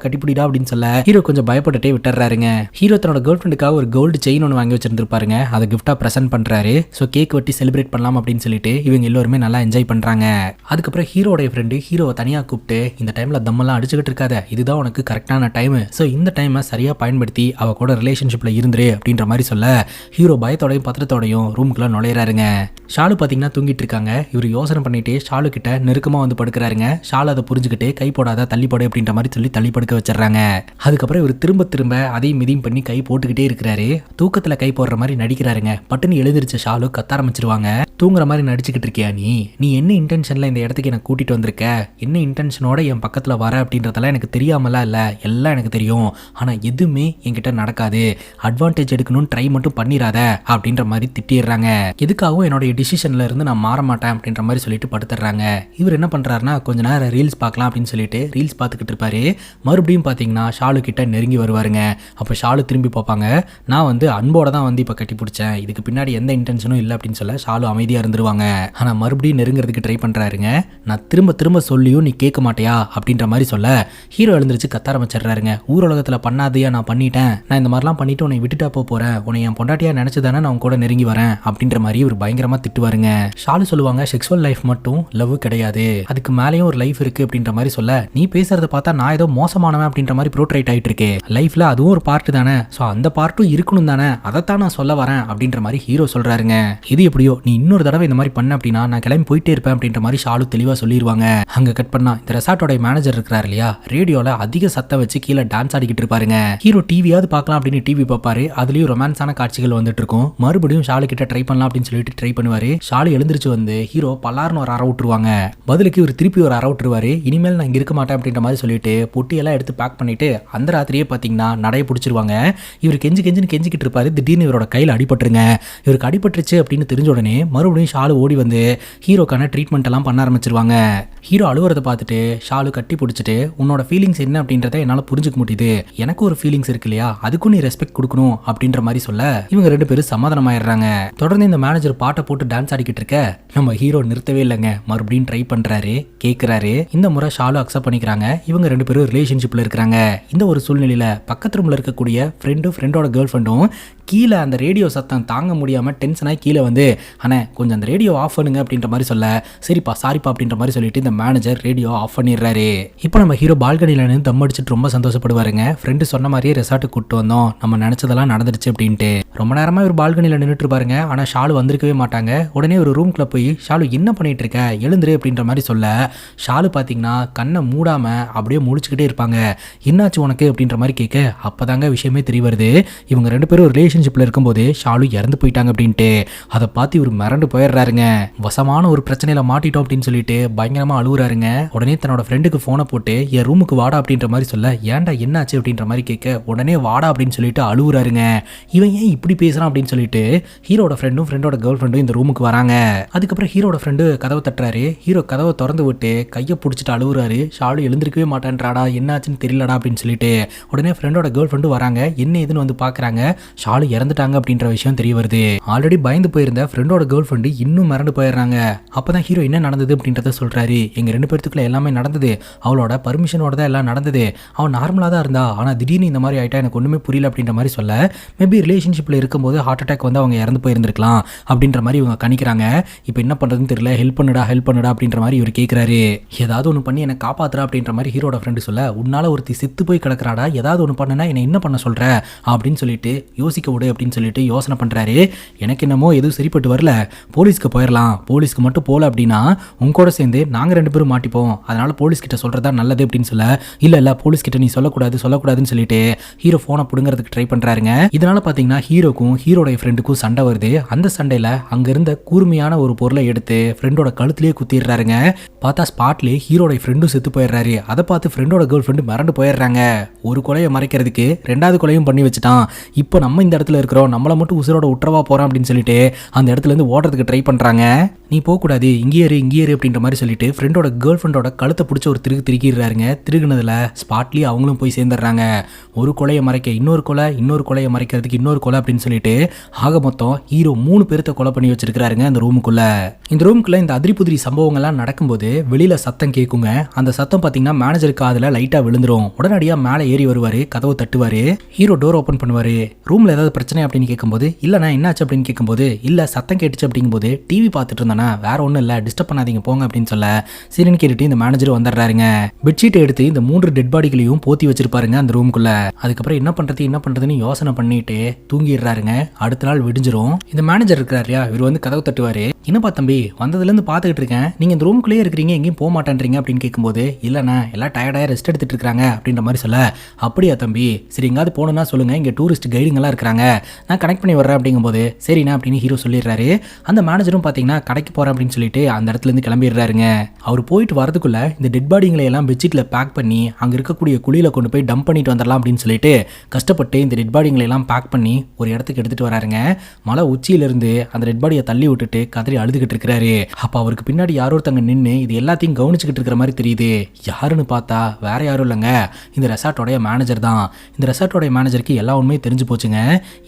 அப்படின்னு சொல்ல ஹீரோ கொஞ்சம் பயப்பட்டுட்டே விட்டுறாருங்க. ஹீரோ தன்னோட கேர்ள் ஃப்ரெண்டுக்காக ஒரு கோல்டு செயின் ஒன்று வாங்கி வச்சிருந்துருப்பாருங்க, அதை கிஃப்டா பிரசன்ட் பண்றாரு. ஸோ கேக் வெட்டி செலிப்ரேட் பண்ணலாம் அப்படின்னு சொல்லிட்டு இவங்க எல்லாருமே நல்லா என்ஜாய் பண்றாங்க. அதுக்கப்புறம் ஹீரோடைய ஃப்ரெண்டு ஹீரோவை தனியாக கூப்பிட்டு இந்த டைம்ல தம்மெல்லாம் அடிச்சுக்கிட்டு இருக்காத, இதுதான் உனக்கு கரெக்டான டைம், ஸோ இந்த டைமை சரியா பயன்படுத்தி அவ கூட ரிலேஷன்ஷிப்ல இருந்துரு அப்படின்ற மாதிரி சொல்ல ஹீரோ பயத்தோடையும் பத்திரத்தோடையும் ரூமுக்குள்ள நுழையிறாருங்க. ஷாலு பார்த்தீங்கன்னா தூங்கிட்டு இருக்காங்க. இவர் யோசனை பண்ணிட்டு ஷாலு கிட்ட நெருக்கமாக வந்து படுக்கிறாருங்க. ஷாலு அதை புரிஞ்சுக்கிட்டு கை போடாத தள்ளி போடு அப்படின்ற மாதிரி சொல்லி தள்ளி படுக்க வச்சிடறாங்க. அதுக்கப்புறம் இவர் திரும்ப அதையும் மிதியும் பண்ணி கை போட்டுக்கிட்டே இருக்கிறாரு. தூக்கத்துல கை போடுற மாதிரி நடிக்கிறாருங்க. பட்டுன்னு எழுந்திருச்ச ஷாலு கத்த ஆரம்பிச்சிருவாங்க. தூங்குற மாதிரி நடிச்சுக்கிட்டு இருக்கியா நீ என்ன இன்டென்ஷன்ல இந்த இடத்துக்கு எனக்கு கூட்டிட்டு வந்திருக்க, என்ன இன்டென்ஷனோட என் பக்கத்துல வர அப்படின்றதெல்லாம் எனக்கு தெரியாமலாம் இல்ல, எல்லாம் எனக்கு தெரியும், ஆனா எதுவுமே என்கிட்ட நடக்காது, அட்வான்டேஜ் எடுக்கணும்னு ட்ரை மட்டும் பண்ணிடாத அப்படின்ற மாதிரி திட்டிடுறாங்க. எதுக்காகவும் என்னோட டிசிஷன்ல இருந்து நான் மாற மாட்டேன் அப்படின்ற மாதிரி சொல்லிட்டு படுத்துறாங்க. இவர் என்ன பண்றாருன்னா கொஞ்ச நேரம் ரீல்ஸ் பார்க்கலாம் அப்படின்னு சொல்லிட்டு ரீல்ஸ் பார்த்துக்கிட்டு இருப்பாரு. மறுபடியும் பார்த்தீங்கன்னா ஷாலு கிட்ட நெருங்கி வருவாருங்க. அப்போ ஷாலு திரும்பி பார்ப்பாங்க. நான் அன்போட தான் இப்போ கட்டி பிடிச்சேன், இதுக்கு பின்னாடி எந்த இன்டென்ஷனும் இல்லை அப்படின்னு சொல்ல ஷாலு அமைதியாக இருந்துருவாங்க. ஆனால் மறுபடியும் நெருங்கிறதுக்கு ட்ரை பண்ணுறாருங்க. நான் திரும்ப சொல்லியும் நீ கேட்க மாட்டியா அப்படின்ற மாதிரி சொல்ல ஹீரோ எழுந்திரிச்சு கத்த ஆரம்பிச்சிடுறாருங்க. ஊர் உலகத்தில் பண்ணாதையா நான் பண்ணிட்டேன், நான் இந்த மாதிரிலாம் பண்ணிட்டு உன்னை விட்டுட்டா போகிறேன், உன்னை என் பொண்டாட்டியா நினச்சதானே நான் கூட நெருங்கி வரேன் அப்படின்ற மாதிரி ஒரு பயங்கரமாக திட்டுவாருங்க. ஷாலு சொல்லுவாங்க செக்ஸுவல் லைஃப் மட்டும் லவ் கிடையாது, அதுக்கு மேலேயும் ஒரு லைஃப் இருக்கு அப்படின்ற மாதிரி சொல்ல நீ பேசுறத பார்த்தா நான் ஏதோ மோசமானவன் அப்படின்ற மாதிரி ப்ரோட்ரைட் ஆகிட்டு இருக்கே, லைஃப்ல அதுவும் ஒரு பார்ட் தானே, ஸோ அந்த பார்ட்டும் இருக்கணும் தானே, அதைத்தான் நான் சொல்ல வரேன் அப்படின்ற மாதிரி ஹீரோ சொல்றாருங்க. இது எப்படியோ நீ இன்னொரு தடவை இந்த மாதிரி பண்ண அப்படின்னா நான் கிளம்பி போயிட்டே இருப்பேன் அப்படின்ற மாதிரி ஷாலு தெளிவாக சொல்லிடுவாங்க. அங்க கட் பண்ணா இந்த ரெசார்ட்டோட மேனேஜர் இருக்கிறாரு இல்லையா, ரேடியோல அதிக சத்தம் வச்சு கீழே டான்ஸ் ஆடிக்கிட்டு இருப்பாருங்க. ஹீரோ டிவியாவது பார்க்கலாம் அப்படின்னு டிவி பார்ப்பாரு. அதுலயும் ரொமான்ஸான காட்சிகள் வந்துட்டு இருக்கும். மறுபடியும் ஷாலு கிட்ட ட்ரை பண்ணலாம் அப்படின்னு சொல்லிட்டு ட்ரை பண்ணுவாரு. ஷாலு எழுந்திருச்சு வந்து ஹீரோ பல்லார்னு ஒரு அற விட்டுருவாங்க. பதிலுக்கு இவர் திருப்பி ஒரு அற விட்டுருவாரு. இனிமேல் நான் இங்க இருக்க மாட்டேன் அப்படின்ற மாதிரி சொல்லிட்டு பொட்டியெல்லாம் எடுத்து பேக் பண்ணிட்டு அந்த ராத்திரியே பார்த்தீங்கன்னா நடைய பிடிச்சிருவாங்க. இவர் கெஞ்சிக்கிட்டு இருப்பாரு. திடீர்னு இவரோட கையில் அடிபட்டுருங்க. இவருக்கு அடிபட்டுருச்சு அப்படின்னு தெரிஞ்ச உடனே மறுபடியும் ஷாலு ஓடி வந்து ஹீரோக்கான ட்ரீட்மெண்ட் எல்லாம் பண்ண ஆரம்பிச்சிருவாங்க. ஹீரோ அழுவுறதை பார்த்துட்டு ஷாலு கட்டி பிடிச்சிட்டு உன்னோட ஃபீலிங்ஸ் என்ன அப்படின்றத என்னால் புரிஞ்சுக்க முடியுது, எனக்கு ஒரு ஃபீலிங்ஸ் இருக்கு இல்லையா, அதுக்கும் நீ ரெஸ்பெக்ட் கொடுக்கணும் அப்படின்ற மாதிரி சொல்ல இவங்க ரெண்டு பேரும் சமாதானமாயிடுறாங்க. தொடர்ந்து இந்த மேனேஜர் பாட்டை போட்டு டான்ஸ் ஆடிக்கிட்டு இருக்க நம்ம ஹீரோ நிறுத்தவே இல்லைங்க. மறுபடியும் ட்ரை பண்றாரு, கேட்கிறாரு. இந்த முறை ஷாலு அக்செப்ட் பண்ணிக்கிறாங்க. இவங்க ரெண்டு பேரும் ரிலேஷன்ஷிப்ல இருக்கிறாங்க. இந்த ஒரு சூழ்நிலையில பக்கத்து ரூம்ல இருக்கக்கூடிய ஃப்ரெண்டோட கேர்ள் ஃப்ரெண்டும் கீழே அந்த ரேடியோ சத்தம் தாங்க முடியாம டென்ஷனாகி கீழே வந்து அண்ணே கொஞ்சம் அந்த ரேடியோ ஆஃப் பண்ணுங்க அப்படின்ற மாதிரி சொல்ல சரிப்பா சாரிப்பா அப்படின்ற மாதிரி சொல்லிட்டு இந்த மேனேஜர் ரேடியோ ஆஃப் பண்ணிடுறாரு. இப்போ நம்ம ஹீரோ பால்கனில நின்று தம் அடிச்சுட்டு ரொம்ப சந்தோஷப்படுவாருங்க. ஃப்ரெண்டு சொன்ன மாதிரியே ரெசார்ட்டுக்கு கூப்பிட்டு வந்தோம், நம்ம நினைச்சதெல்லாம் நடந்துருச்சு அப்படின்ட்டு. ரொம்ப நேரமா ஒரு பால்கனில நின்றுட்டு இருப்பாருங்க. ஆனா ஷாலு வந்திருக்கவே மாட்டாங்க. உடனே ஒரு ரூம்குள்ள போய் ஷாலு என்ன பண்ணிட்டு இருக்க, எழுந்துரு அப்படின்ற மாதிரி சொல்ல ஷாலு பாத்தீங்கன்னா கண்ணை மூடாம அப்படியே முழிச்சுக்கிட்டே இருப்பாங்க. என்னாச்சு உனக்கு அப்படின்ற மாதிரி கேட்க அப்பதாங்க விஷயமே தெரிய வருது. இவங்க ரெண்டு பேரும் ரிலேஷன்ஷிப்ல இருக்கும்போது ஷாலு இறந்து போயிட்டாங்க அப்படின்ட்டு. அதை பார்த்து இவர் மிரண்டு போயிடுறாருங்க. வசமான ஒரு பிரச்சனையில மாட்டிட்டோம் அப்படின்னு சொல்லிட்டு பயங்கரமா அழுகுறாருங்க. உடனே தன்னோட ஃப்ரெண்டுக்கு போனை போட்டு என் ரூமுக்கு வாடா அப்படின்ற மாதிரி சொல்ல ஏன்டா என்னாச்சு அப்படின்ற மாதிரி கேட்க உடனே வாடா அப்படின்னு சொல்லிட்டு அழுகுறாருங்க. இவன் ஏன் இப்படி பேசுறான் அப்படின்னு சொல்லிட்டு ஹீரோட ஃப்ரெண்டோட கேர்ள் ஃப்ரெண்டும் இந்த ரூமுக்கு வராங்க. அதுக்கப்புறம் ஹீரோட ஃப்ரெண்டு கதவை தட்டுறாரு. ஹீரோ கதவை திறந்து விட்டு கையை பிடிச்சிட்டு அழுகுறாரு. ஷாலு எழுந்திருக்கவே மாட்டேன்றாடா, என்னாச்சுன்னு தெரியலடா அப்படின்னு சொல்லிட்டு உடனே ஃப்ரெண்டோட கேர்ள் ஃப்ரெண்டு வராங்க. என்ன ஏதுன்னு வந்து பாக்குறாங்க. ஷாலு இறந்துட்டாங்க அப்படின்ற விஷயம் தெரிய வருது. ஆல்ரெடி பயந்து போயிருந்த ஃப்ரெண்டோட கேர்ள் ஃப்ரெண்டு இன்னும் மிரண்டு போயிடுறாங்க. அப்பதான் ஹீரோ என்ன நடந்தது அப்படின்றத சொல்றாரு. எங்க ரெண்டு பேர்த்துக்குள்ள எல்லாமே நடந்தது, அவளோட பர்மிஷனோட தான் எல்லாம் நடந்தது, அவன் நார்மலா தான் இருந்தா, ஆனா திடீர்னு இந்த மாதிரி ஆயிட்டா எனக்கு ஒண்ணுமே புரியல அப்படின்ற மாதிரி சொல்ல மேபி ரிலேஷன்ஷிப்ல இருக்கும்போது ஹார்ட் அட்டாக் வந்து அவங்க இறந்து போயிருந்திருக்கலாம் அப்படின்ற மாதிரி இவங்க கணிக்கிறாங்க. இப்போ என்ன பண்றதுன்னு தெரியல, ஹெல்ப் பண்ணுடா அப்படின்ற மாதிரி இவர் கேட்கிறாரு. ஏதாவது ஒன்று பண்ணி என்னை காப்பாத்துறா அப்படின்ற மாதிரி ஹீரோட ஃப்ரெண்டு சொல்ல உன்னால ஒருத்தி செத்து போய் கிடக்குறாடா, ஏதாவது ஒன்று பண்ணனா என்ன என்ன பண்ண சொல்ற அப்படின்னு சொல்லிட்டு யோசிக்க விடு அப்படின்னு சொல்லிட்டு யோசனை பண்றாரு. எனக்கு என்னமோ எதுவும் சரிப்பட்டு வரல, போலீஸ்க்கு போயிடலாம், போலீஸ்க்கு மட்டும் போல அப்படின்னா உங்க கூட சேர்ந்து நாங்க ரெண்டு பேரும் மாட்டிப்போம், அதனால போலீஸ் கிட்ட சொல்றதா நல்லது அப்படின்னு சொல்ல இல்ல போலீஸ் கிட்ட நீ சொல்லக்கூடாதுன்னு சொல்லிட்டு ஹீரோ போனை புடுங்கிறதுக்கு ட்ரை பண்றாருங்க. இதனால பாத்தீங்கன்னா ஹீரோக்கும் ஹீரோட ஃப்ரெண்டுக்கும் சண்டை வருது. அந்த சண்டையில அங்க இருந்த கூர்மையான ஒரு பொருளை எடுத்து ஃப்ரெண்டோட கழுத்திலேயே குத்திடுறாருங்க. பார்த்தா ஸ்பாட்லேயே ஹீரோட ஃப்ரெண்டும் செத்து போயிடுறாரு. அதை பார்த்து ஃப்ரெண்டோட கேர்ள் ஃப்ரெண்டு மிரண்டு போயிடுறாங்க. ஒரு கொலையை மறைக்கிறதுக்கு இருக்கு, ரெண்டாவது கொலையும் பண்ணி வச்சுட்டான். இப்போ நம்ம இந்த இடத்துல இருக்கிறோம், நம்மளை மட்டும் உசுரோட உற்றவா போறோம் அப்படின்னு சொல்லிட்டு அந்த இடத்துல இருந்து ஓடுறதுக்கு ட்ரை பண்றாங்க. நீ போகக்கூடாது, இங்கே இரு அப்படின்ற மாதிரி சொல்லிட்டு ஃப்ரெண்டோட கேர்ள் ஃப்ரெண்டோட கழுத்தை பிடிச்ச ஒரு திருகிடுறாருங்க. திருகுனதுல ஸ்பாட்லி அவங்களும் போய் சேர்ந்துடுறாங்க. ஒரு கொலையை மறைக்க இன்னொரு கொலை, இன்னொரு கொலையை மறைக்கிறதுக்கு இன்னொரு கொலை அப்படின்னு சொல்லிட்டு ஆக மொத்தம் ஹீரோ 3 பேர்த்த கொலை பண்ணி வச்சிருக்காருங்க அந்த ரூமுக்குள்ள. இந்த ரூமுக்குள்ள இந்த அதிரி புதிரி சம்பவங்கள்லாம் நடக்கும்போது வெளியில சத்தம் கேட்குங்க. அந்த சத்தம் பாத்தீங்கன்னா மேனேஜர் காதுல லைட்டா விழுந்துரும். உடனடியா மேலே ஏறி வருவாரு, கதவை தட்டுவாரு. ஹீரோ டோர் ஓபன் பண்ணுவாரு. ரூம்ல ஏதாவது பிரச்சனை அப்படின்னு கேட்கும்போது இல்லண்ணா என்னாச்சு அப்படின்னு கேட்கும்போது இல்ல சத்தம் கேட்டுச்சு அப்படிங்கும்போது டிவி பார்த்துட்டு இருந்தானா, வேற ஒன்றும் இல்லை, டிஸ்டர்ப் பண்ணாதீங்க போங்க அப்படின்னு சொல்ல சரின்னு கேட்டுட்டு இந்த மேனேஜர் வந்துடுறாருங்க. பெட்ஷீட்டை எடுத்து இந்த 3 டெட் பாடிகளையும் போத்தி வச்சிருப்பாருங்க அந்த ரூமுக்குள்ள. அதுக்கப்புறம் என்ன பண்றதுன்னு யோசனை பண்ணிட்டு தூங்கிடுறாருங்க. அடுத்த நாள் விடிஞ்சிரும். இந்த மேனேஜர் இருக்கிறாரு, இவர் வந்து கதவு தட்டுவாரு. என்னப்பா தம்பி, வந்ததுலேருந்து பார்த்துக்கிட்டு இருக்கேன், நீங்கள் இந்த ரூம்குள்ளேயே இருக்கிறீங்க, எங்கேயும் போக மாட்டேன்றீங்க அப்படின்னு கேட்கும்போது இல்லைண்ணா எல்லாம் டயர்டாக ரெஸ்ட் எடுத்துட்டு இருக்காங்க அப்படின்ற மாதிரி சொல்ல அப்படியா தம்பி, சரி எங்காவது போகணுன்னா சொல்லுங்க, இங்கே டூரிஸ்ட் கைடுங்கெல்லாம் இருக்கிறாங்க, நான் கனெக்ட் பண்ணி வர்றேன் அப்படிங்கும்போது சரிண்ணா அப்படின்னு ஹீரோ சொல்லிடுறாரு. அந்த மேனேஜரும் பார்த்தீங்கன்னா கடைக்கு போகிறேன் அப்படின்னு சொல்லிட்டு அந்த இடத்துல இருந்து கிளம்பிடுறாருங்க. அவர் போயிட்டு வரதுக்குள்ள இந்த டெட் பாடிங்களை எல்லாம் பெட்ஷீட்டில் பேக் பண்ணி அங்கே இருக்கக்கூடிய குழியில் கொண்டு போய் டம்ப் பண்ணிட்டு வந்துடலாம் அப்படின்னு சொல்லிட்டு கஷ்டப்பட்டு இந்த டெட் பாடிங்களை எல்லாம் பேக் பண்ணி ஒரு இடத்துக்கு எடுத்துட்டு வராருங்க. மலை உச்சியிலிருந்து அந்த டெட் பாடியை தள்ளி விட்டுட்டு கதறி அழுதுகிட்டு இருக்கிறாரு. அப்ப அவருக்கு பின்னாடி யாரோ ஒருத்தங்க நின்று இது எல்லாத்தையும் கவனிச்சுக்கிட்டு இருக்கிற மாதிரி தெரியுது. யாருன்னு பார்த்தா வேற யாரும் இல்லைங்க, இந்த ரெசார்ட்டோடைய மேனேஜர் தான். இந்த ரெசார்ட்டோடைய மேனேஜருக்கு எல்லா உண்மையும் தெரிஞ்சு போச்சுங்க.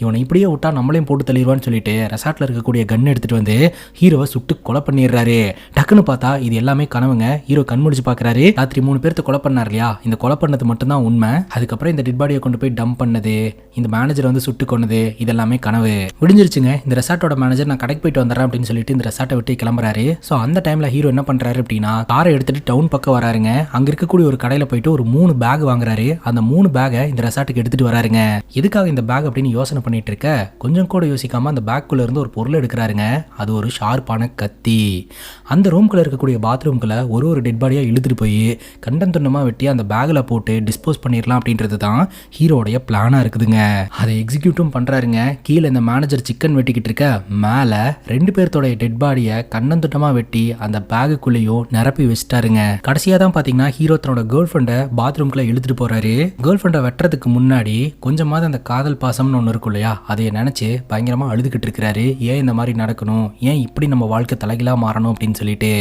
இவனை இப்படியே விட்டா நம்மளையும் போட்டு தள்ளிடுவான்னு சொல்லிட்டு ரெசார்ட்ல இருக்கக்கூடிய கன் எடுத்துட்டு வந்து ஹீரோவை சுட்டு கொலை பண்ணிடுறாரு. டக்குன்னு பார்த்தா இது எல்லாமே கனவுங்க. ஹீரோ கண் முடிச்சு பாக்குறாரு, ராத்திரி 3 பேர்த்து கொலை பண்ணார் இல்லையா, இந்த கொலை பண்ணது மட்டும் தான் உண்மை. அதுக்கப்புறம் இந்த டெட் பாடியை கொண்டு போய் டம்ப் பண்ணது, இந்த மேனேஜர் வந்து சுட்டு கொன்னது, இதெல்லாமே கனவு. விடிஞ்சிருச்சுங்க. இந்த ரெசார்ட்டோட மேனேஜர் நான் கடைக்கு போயிட்டு வந்துடுறேன் அப்படின்னு சொல்லிட்டு இந்த ரெசார்ட்டை விட்டு கிளம்புறாரு. ஸோ அந்த டைம்ல ஹீரோ என்ன பண்றாரு அப்படின்னா காரை எடுத்துட்டு டவுன் பக்கம் வராருங்க. அங்க இருக்கக்கூடிய ஒரு கடையில போயிட்டு ஒரு 3 பேக் வாங்குறாரு. அந்த 3 பேக்கை இந்த ரெசார்ட்டுக்கு எடுத்துட்டு வராருங்க. எதுக்காக இந்த பேக் அப்படின்னு யோசனை பண்ணிட்டு இருக்க கொஞ்சம் கூட யோசிக்காம அந்த பேக்குள்ள இருந்து ஒரு பொருள் எடுக்கிறாருங்க. அது ஒரு ஷார்ப்பான கத்தி. அந்த ரூம்குள்ள இருக்கக்கூடிய பாத்ரூம்குள்ள ஒரு டெட் பாடியா இழுத்துட்டு போய் கண்டம் துண்டமா வெட்டி அந்த பேக்ல போட்டு டிஸ்போஸ் பண்ணிடலாம் அப்படின்றது தான் ஹீரோடைய பிளானா இருக்குதுங்க. அதை எக்ஸிக்யூட்டும் பண்றாருங்க. கீழே இந்த மேனேஜர் சிக்கன் வெட்டிக்கிட்டு இருக்க, மேல 2 பேர்த்தோட டெட் பாடியை கண்டம் துண்டமா வெட்டி அந்த பேகுக்குள்ளேயும் நிரப்பி வச்சுட்டாருங்க. கடைசியா தான் பாத்தீங்கன்னா ஹீரோ தன்னோட கேர்ள் ஃப்ரெண்டை பாத்ரூம்குள்ள இழுத்துட்டு போறாரு. கேர்ள் ஃப்ரெண்டை வெட்டுறதுக்கு முன்னாடி கொஞ்சமாவது அந்த காதல் பாசம்னு ஒன்று இருக்கும் இல்லையா, அதை நினைச்சு பயங்கரமா அழுதுகிட்டு இருக்கிறாரு. ஏன் இந்த மாதிரி நடக்கணும், ஏன் இப்படி நம்ம வாழ்க்கை தலைகீழா மாறணும் அப்படின்னு சொல்லிட்டு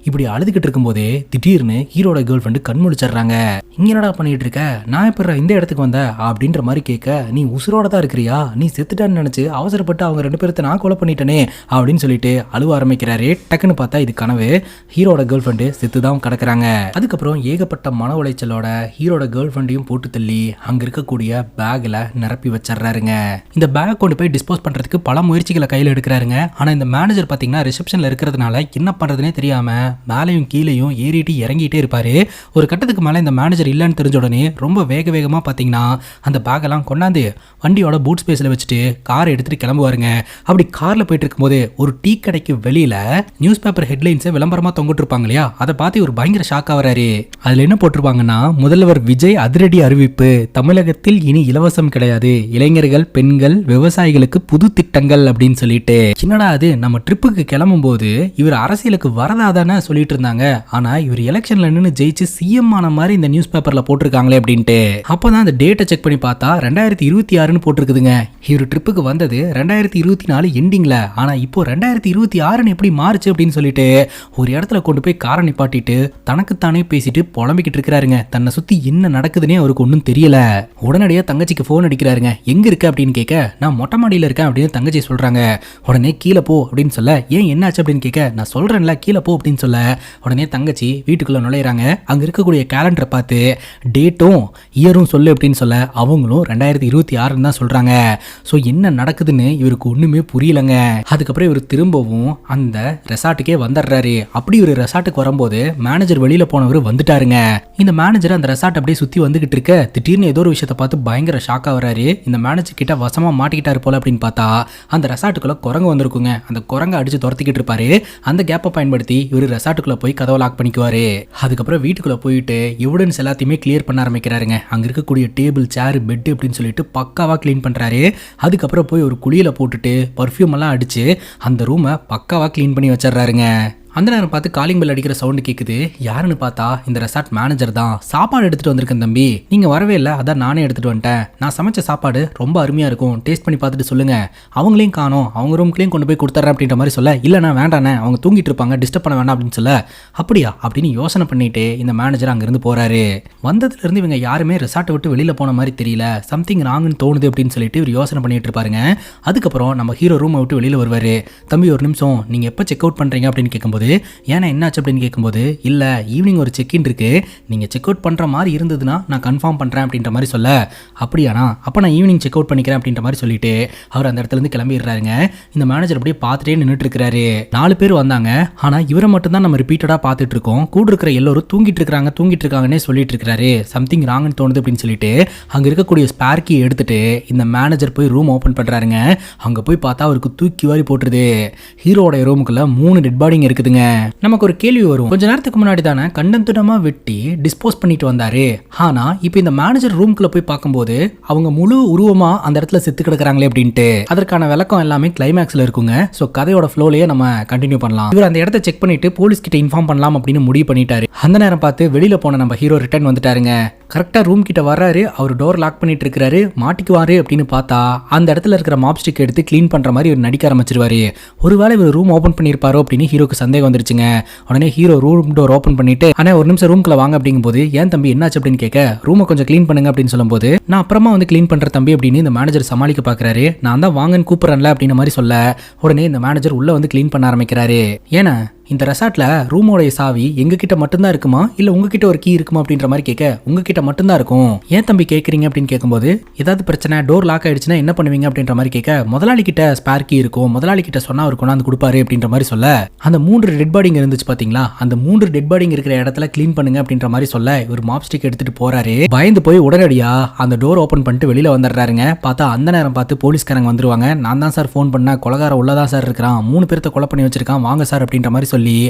இப்படி அழுதுகிட்டு இருக்கும்போதே திடீர்னு ஹீரோட கேர்ள் ஃப்ரெண்டு கண் முழிச்சிடுறாங்க. இங்க என்னடா பண்ணிட்டு இருக்க, நான் இப்ப இந்த இடத்துக்கு வந்த அப்படின்ற மாதிரி கேட்க, நீ உசுரோட தான் இருக்கிறியா, நீ செத்துட்டான்னு நினைச்சு அவசரப்பட்டு அவங்க 2 பேர்த்த நான் கொலை பண்ணிட்டேனே அப்படின்னு சொல்லிட்டு அழுவ ஆரம்பிக்கிறாரு. டக்குன்னு பார்த்தா இது கனவு. ஹீரோட கேர்ள் ஃப்ரெண்டு செத்துதான் கிடக்குறாங்க. அதுக்கப்புறம் ஏகப்பட்ட மன உளைச்சலோட ஹீரோட கேர்ள் ஃப்ரெண்டையும் போட்டு தள்ளி அங்க இருக்கக்கூடிய பேக்ல நிரப்பி வச்சிடறாருங்க. இந்த பேக் கொண்டு போய் டிஸ்போஸ் பண்றதுக்கு பல முயற்சிகளை கையில் எடுக்கிறாருங்க. ஆனா இந்த மேனேஜர் பாத்தீங்கன்னா ரிசப்ஷன்ல இருக்கிறதுனால என்ன பண்றதுனே தெரியாம மேலையும் கீழையும் ஏறிட்டு இறங்கிட்டே இருப்பாரு. ஒரு கட்டத்துக்கு மேல இந்த மேனேஜர் இல்லைன்னு தெரிஞ்ச உடனே ரொம்ப வேகமா பாத்தீங்கன்னா அந்த பேக் எல்லாம் கொண்டாந்து வண்டியோட பூட் ஸ்பேஸ்ல வச்சுட்டு காரை எடுத்துட்டு கிளம்புவாருங்க. அப்படி கார்ல போயிட்டு இருக்கும்போது ஒரு டீ கடைக்கு வெளியில நியூஸ் பேப்பர் ஹெட்லைன்ஸ் விளம்பரமா தொங்கிட்டு இருப்பாங்க இல்லையா, அதை பார்த்து ஒரு பயங்கர ஷாக் ஆகிறாரு. அதுல என்ன போட்டிருப்பாங்கன்னா, முதல்வர் விஜய் அதிரடி அறிவிப்பு, தமிழகத்தில் இனி இலவசம் கிடையாது, இளைஞர்கள் பெண்கள் விவசாயிகளுக்கு புது திட்டங்கள் அப்படின்னு சொல்லிட்டு. என்னடா அது, நம்ம ட்ரிப்புக்கு கிளம்பும் போது இவர் அரசியலுக்கு வரதாதானே சொல்லிட்டு இருந்தாங்க, ஆனா இவர் எலெக்ஷன்ல நின்று ஜெயிச்சு சிஎம் ஆன மாதிரி இந்த நியூஸ் பேப்பர்ல போட்டிருக்காங்களே அப்படின்ட்டு. அப்பதான் அந்த டேட்டை செக் பண்ணி பார்த்தா 2026ன்னு போட்டிருக்குதுங்க. இவர் ட்ரிப்புக்கு வந்தது 2024 எண்டிங்ல, ஆனா இப்போ 2026ன்னு எப்படி மாறுச்சு அப்படின்னு சொல்லிட்டு ஒரு இடத்துல கொண்டு போய் காரை நிப்பாட்டிட்டு தனக்குத்தானே பேசிட்டு புலம்பிக்கிட்டு இருக்கிறாருங்க. தன்னை சுத்தி என்ன நடக்குதுன்னே அவருக்கு ஒன்றும் தெரியல. உடனடியாக தங்கச்சிக்கு போன் அடிக்கிறாருங்க. எங்க இருக்க அப்படின்னு கேட்க, நான் மொட்டை மாடியில் இருக்கேன் அப்படின்னு தங்கச்சி சொல்றாங்க. உடனே கீழே போ அப்படின்னு சொல்ல, ஏன் என்னாச்சு அப்படின்னு கேட்க, நான் சொல்றேன்ல கீழே போ அப்படின்னு சொல்ல, உடனே தங்கச்சி வீட்டுக்குள்ள நுழையிறாங்க. அங்க இருக்கக்கூடிய கேலண்டரை பார்த்து டேட்டும் இயரும் சொல்லு அப்படின்னு சொல்ல, அவங்களும் 2026 தான் சொல்றாங்க. ஸோ என்ன நடக்குதுன்னு இவருக்கு ஒண்ணுமே புரியலங்க. அதுக்கப்புறம் இவர் திரும்பவும் அந்த ரெசார்ட்டுக்கே வந்துடுறாரு. அப்படி ஒரு ரெசார்ட்டுக்கு வரும்போது மேனேஜர் வெளியில போனவர் வந்துட்டாருங்க. இந்த மேனேஜர் அந்த ரெசார்ட் அப்படியே சுத்தி வந்துகிட்டு இருக்க, திடீர்னு ஏதோ ஒரு விஷயத்தை பார்த்து பயங்கர ஷாக்கா வராரு. இந்த மேனேஜர் கிட்ட வசமா மாட்டிக்கிட்டாரு போல அப்படின்னு பார்த்தா அந்த ரெசார்ட்டுக்குள்ள குரங்கு வந்திருக்குங்க. அந்த குரங்கை அடிச்சு துரத்திக்கிட்டு இருப்பாரு. அந்த கேப்பை பயன்படுத்தி இவர் ரெசார்ட்டுக்குள்ள போய் கதவை லாக் பண்ணிக்குவாரு. அதுக்கப்புறம் வீட்டுக்குள்ள போயிட்டு எவிடன்ஸ் எல்லாத்தையுமே கிளியர் பண்ண ஆரம்பிக்கிறாருங்க. அங்க இருக்கக்கூடிய டேபிள் சேர் பெட் அப்படின்னு சொல்லிட்டு பக்காவா கிளீன் பண்றாரு. அதுக்கப்புறம் போய் ஒரு குழியில போட்டுட்டு பர்ஃப்யூம் எல்லாம் அடிச்சு அந்த ரூமை பக்காவா கிளீன் பண்ணி வச்சிடறாருங்க. அந்த நேரம் பார்த்து காலிங் பெல் அடிக்கிற சவுண்டு கேட்குது. யாருன்னு பார்த்தா இந்த ரெசார்ட் மேனேஜர் தான். சாப்பாடு எடுத்துட்டு வந்திருக்கேன் தம்பி, நீங்க வரவே இல்லை, அதான் நானே எடுத்துட்டு வந்துட்டேன். நான் சமைச்ச சாப்பாடு ரொம்ப அருமையா இருக்கும், டேஸ்ட் பண்ணி பார்த்துட்டு சொல்லுங்க. அவங்களையும் காணோம், அவங்க ரூம்க்குள்ளேயும் கொண்டு போய் கொடுத்துட்றேன் அப்படின்ற மாதிரி சொல்ல, இல்லைண்ணா வேண்டாண்ணே, அவங்க தூங்கிட்டு இருப்பாங்க, டிஸ்டர்ப் பண்ண வேண்டாம் அப்படின்னு சொல்ல, அப்படியா அப்படின்னு யோசனை பண்ணிட்டு இந்த மேனேஜர் அங்கிருந்து போறாரு. வந்ததுல இருந்து இவங்க யாருமே ரெசார்ட்டை விட்டு வெளியில போன மாதிரி தெரியல, சம்திங் ராங்னு தோணுது அப்படின்னு சொல்லிட்டு இவர் யோசனை பண்ணிட்டு இருப்பாருங்க. அதுக்கப்புறம் நம்ம ஹீரோ ரூமை விட்டு வெளியில வருவாரு. தம்பி ஒரு நிமிஷம், நீங்க எப்போ செக் அவுட் பண்றீங்க அப்படின்னு கேட்கும்போது, ஏன்னா என்னாச்சு அப்படின்னு கேட்கும்போது, இல்ல ஈவினிங் ஒரு செக் இன் இருக்கு, நீங்க செக் அவுட் பண்ற மாதிரி இருந்ததுன்னா நான் கன்ஃபார்ம் பண்றேன் அப்படின்ற மாதிரி சொல்ல, அப்படியானா அப்ப நான் ஈவினிங் செக் அவுட் பண்ணிக்கிறேன் அப்படின்ற மாதிரி சொல்லிட்டு அவர் அந்த இடத்துல இருந்து கிளம்பிடுறாருங்க. இந்த மேனேஜர் அப்படியே பார்த்துட்டே நின்றுட்டு இருக்காரு. 4 பேர் வந்தாங்க, ஆனா இவரை மட்டும் தான் நம்ம ரிப்பீட்டடா பார்த்துட்டு இருக்கோம். கூட இருக்கிற எல்லாரும் தூங்கிட்டு இருக்காங்கன்னே சொல்லிட்டு இருக்காரு. சம்திங் ராங்னு தோணுது அப்படின்னு சொல்லிட்டு அங்க இருக்கக்கூடிய ஸ்பேர் கீ எடுத்துட்டு இந்த மேனேஜர் போய் ரூம் ஓபன் பண்றாருங்க. அங்க போய் பார்த்தா அவருக்கு தூக்கி வாரி போட்டுருது. ஹீரோட ரூமுக்குள்ள 3 டெட் பாடிங்க இருக்குதுங்க. நமக்கு ஒரு கேள்வி வரும், கொஞ்ச நேரத்துக்கு முன்னாடி தானே கண்டந்துடமா வெட்டி டிஸ்போஸ் பண்ணிட்டு வந்தாரு, ஆனா இப்போ இந்த மேனேஜர் ரூம்குள்ள போய் பார்க்கும்போது அவங்க முழு உருவமா அந்த இடத்துல செத்து கிடக்குறாங்களே அப்படின்ட்டு. அதற்கான விளக்கம் எல்லாமே கிளைமேக்ஸ்ல இருக்குங்க. சோ கதையோட ஃப்ளோலயே நம்ம கண்டினியூ பண்ணலாம். இவர் அந்த இடத்தை செக் பண்ணிட்டு போலீஸ் கிட்ட இன்ஃபார்ம் பண்ணலாம் அப்படின்னு முடிவு பண்ணிட்டாரு. அந்த நேரம் பார்த்து வெளியில போன நம்ம ஹீரோ ரிட்டர்ன் வந்துட்டாருங்க. கரெக்டா ரூம் கிட்ட வர்றாரு. அவர் டோர் லாக் பண்ணிட்டு இருக்காரு. மாட்டிக்குவாரு அப்படின்னு பார்த்தா அந்த இடத்துல இருக்கிற மாப் ஸ்டிக் எடுத்து கிளீன் பண்ற மாதிரி இவர் நடிக்க ஆரம்பிச்சிருவாரு. ஒருவேளை இவர் ரூம் ஓபன் பண்ணிருப்பாரோ அப்படின்னு ஹீரோக்கு சந்தேகம் வந்துருச்சுங்க. உடனே ஹீரோ ரூம் டோர் ஓபன் பண்ணிட்டு, ஆனா ஒரு நிமிஷம் ரூம்குள்ள வாங்க அப்படிங்கும் போது, ஏன் தம்பி என்னாச்சு அப்படின்னு கேட்க, ரூமை கொஞ்சம் கிளீன் பண்ணுங்க அப்படின்னு சொல்லும் போது, நான் அப்புறமா வந்து கிளீன் பண்ற தம்பி அப்படின்னு இந்த மேனேஜர் சமாளிக்க பாக்குறாரு. நான் தான் வாங்கன்னு கூப்பிடுறேன்ல அப்படின்ற மாதிரி சொல்ல, உடனே இந்த மேனேஜர் உள்ள வந்து கிளீன் பண்ண ஆரம்பிக்கிறாரு. ஏன்னா இந்த ரெசார்ட்ல ரூமோடைய சாவி எங்ககிட்ட மட்டும்தான் இருக்குமா இல்ல உங்ககிட்ட ஒரு கீ இருக்குமா அப்படின்ற மாதிரி கேட்க, உங்ககிட்ட மட்டும்தான் இருக்கும். ஏன் தம்பி கேட்குறீங்க அப்படின்னு கேட்கும்போது, ஏதாவது பிரச்சனை டோர் லாக் ஆயிடுச்சுன்னா என்ன பண்ணுவீங்க அப்படின்ற மாதிரி கேட்க, முதலாளி கிட்ட ஸ்பேர் கீ இருக்கும், முதலாளி கிட்ட சொன்னா அவர் கொண்டாந்து கொடுப்பாரு அப்படின்ற மாதிரி சொல்ல, அந்த 3 டெட் பாடிங்க இருந்துச்சு பாத்தீங்களா, அந்த 3 டெட் பாடிங்க இருக்கிற இடத்துல கிளீன் பண்ணுங்க அப்படின்ற மாதிரி சொல்ல, இவர் மாப் ஸ்டிக் எடுத்துட்டு போறாரு. பயந்து போய் உடனடியா அந்த டோர் ஓபன் பண்ணிட்டு வெளியில வந்துடுறாருங்க. பார்த்தா அந்த நேரம் பார்த்து போலீஸ்காரங்க வந்துருவாங்க. நான் தான் சார் ஃபோன் பண்ண, கொலகார உள்ளதான் சார் இருக்கிறான், 3 பேர்த்த கொலை பண்ணி வச்சிருக்கான், வாங்க சார் அப்படின்ற மாதிரி சொல்லி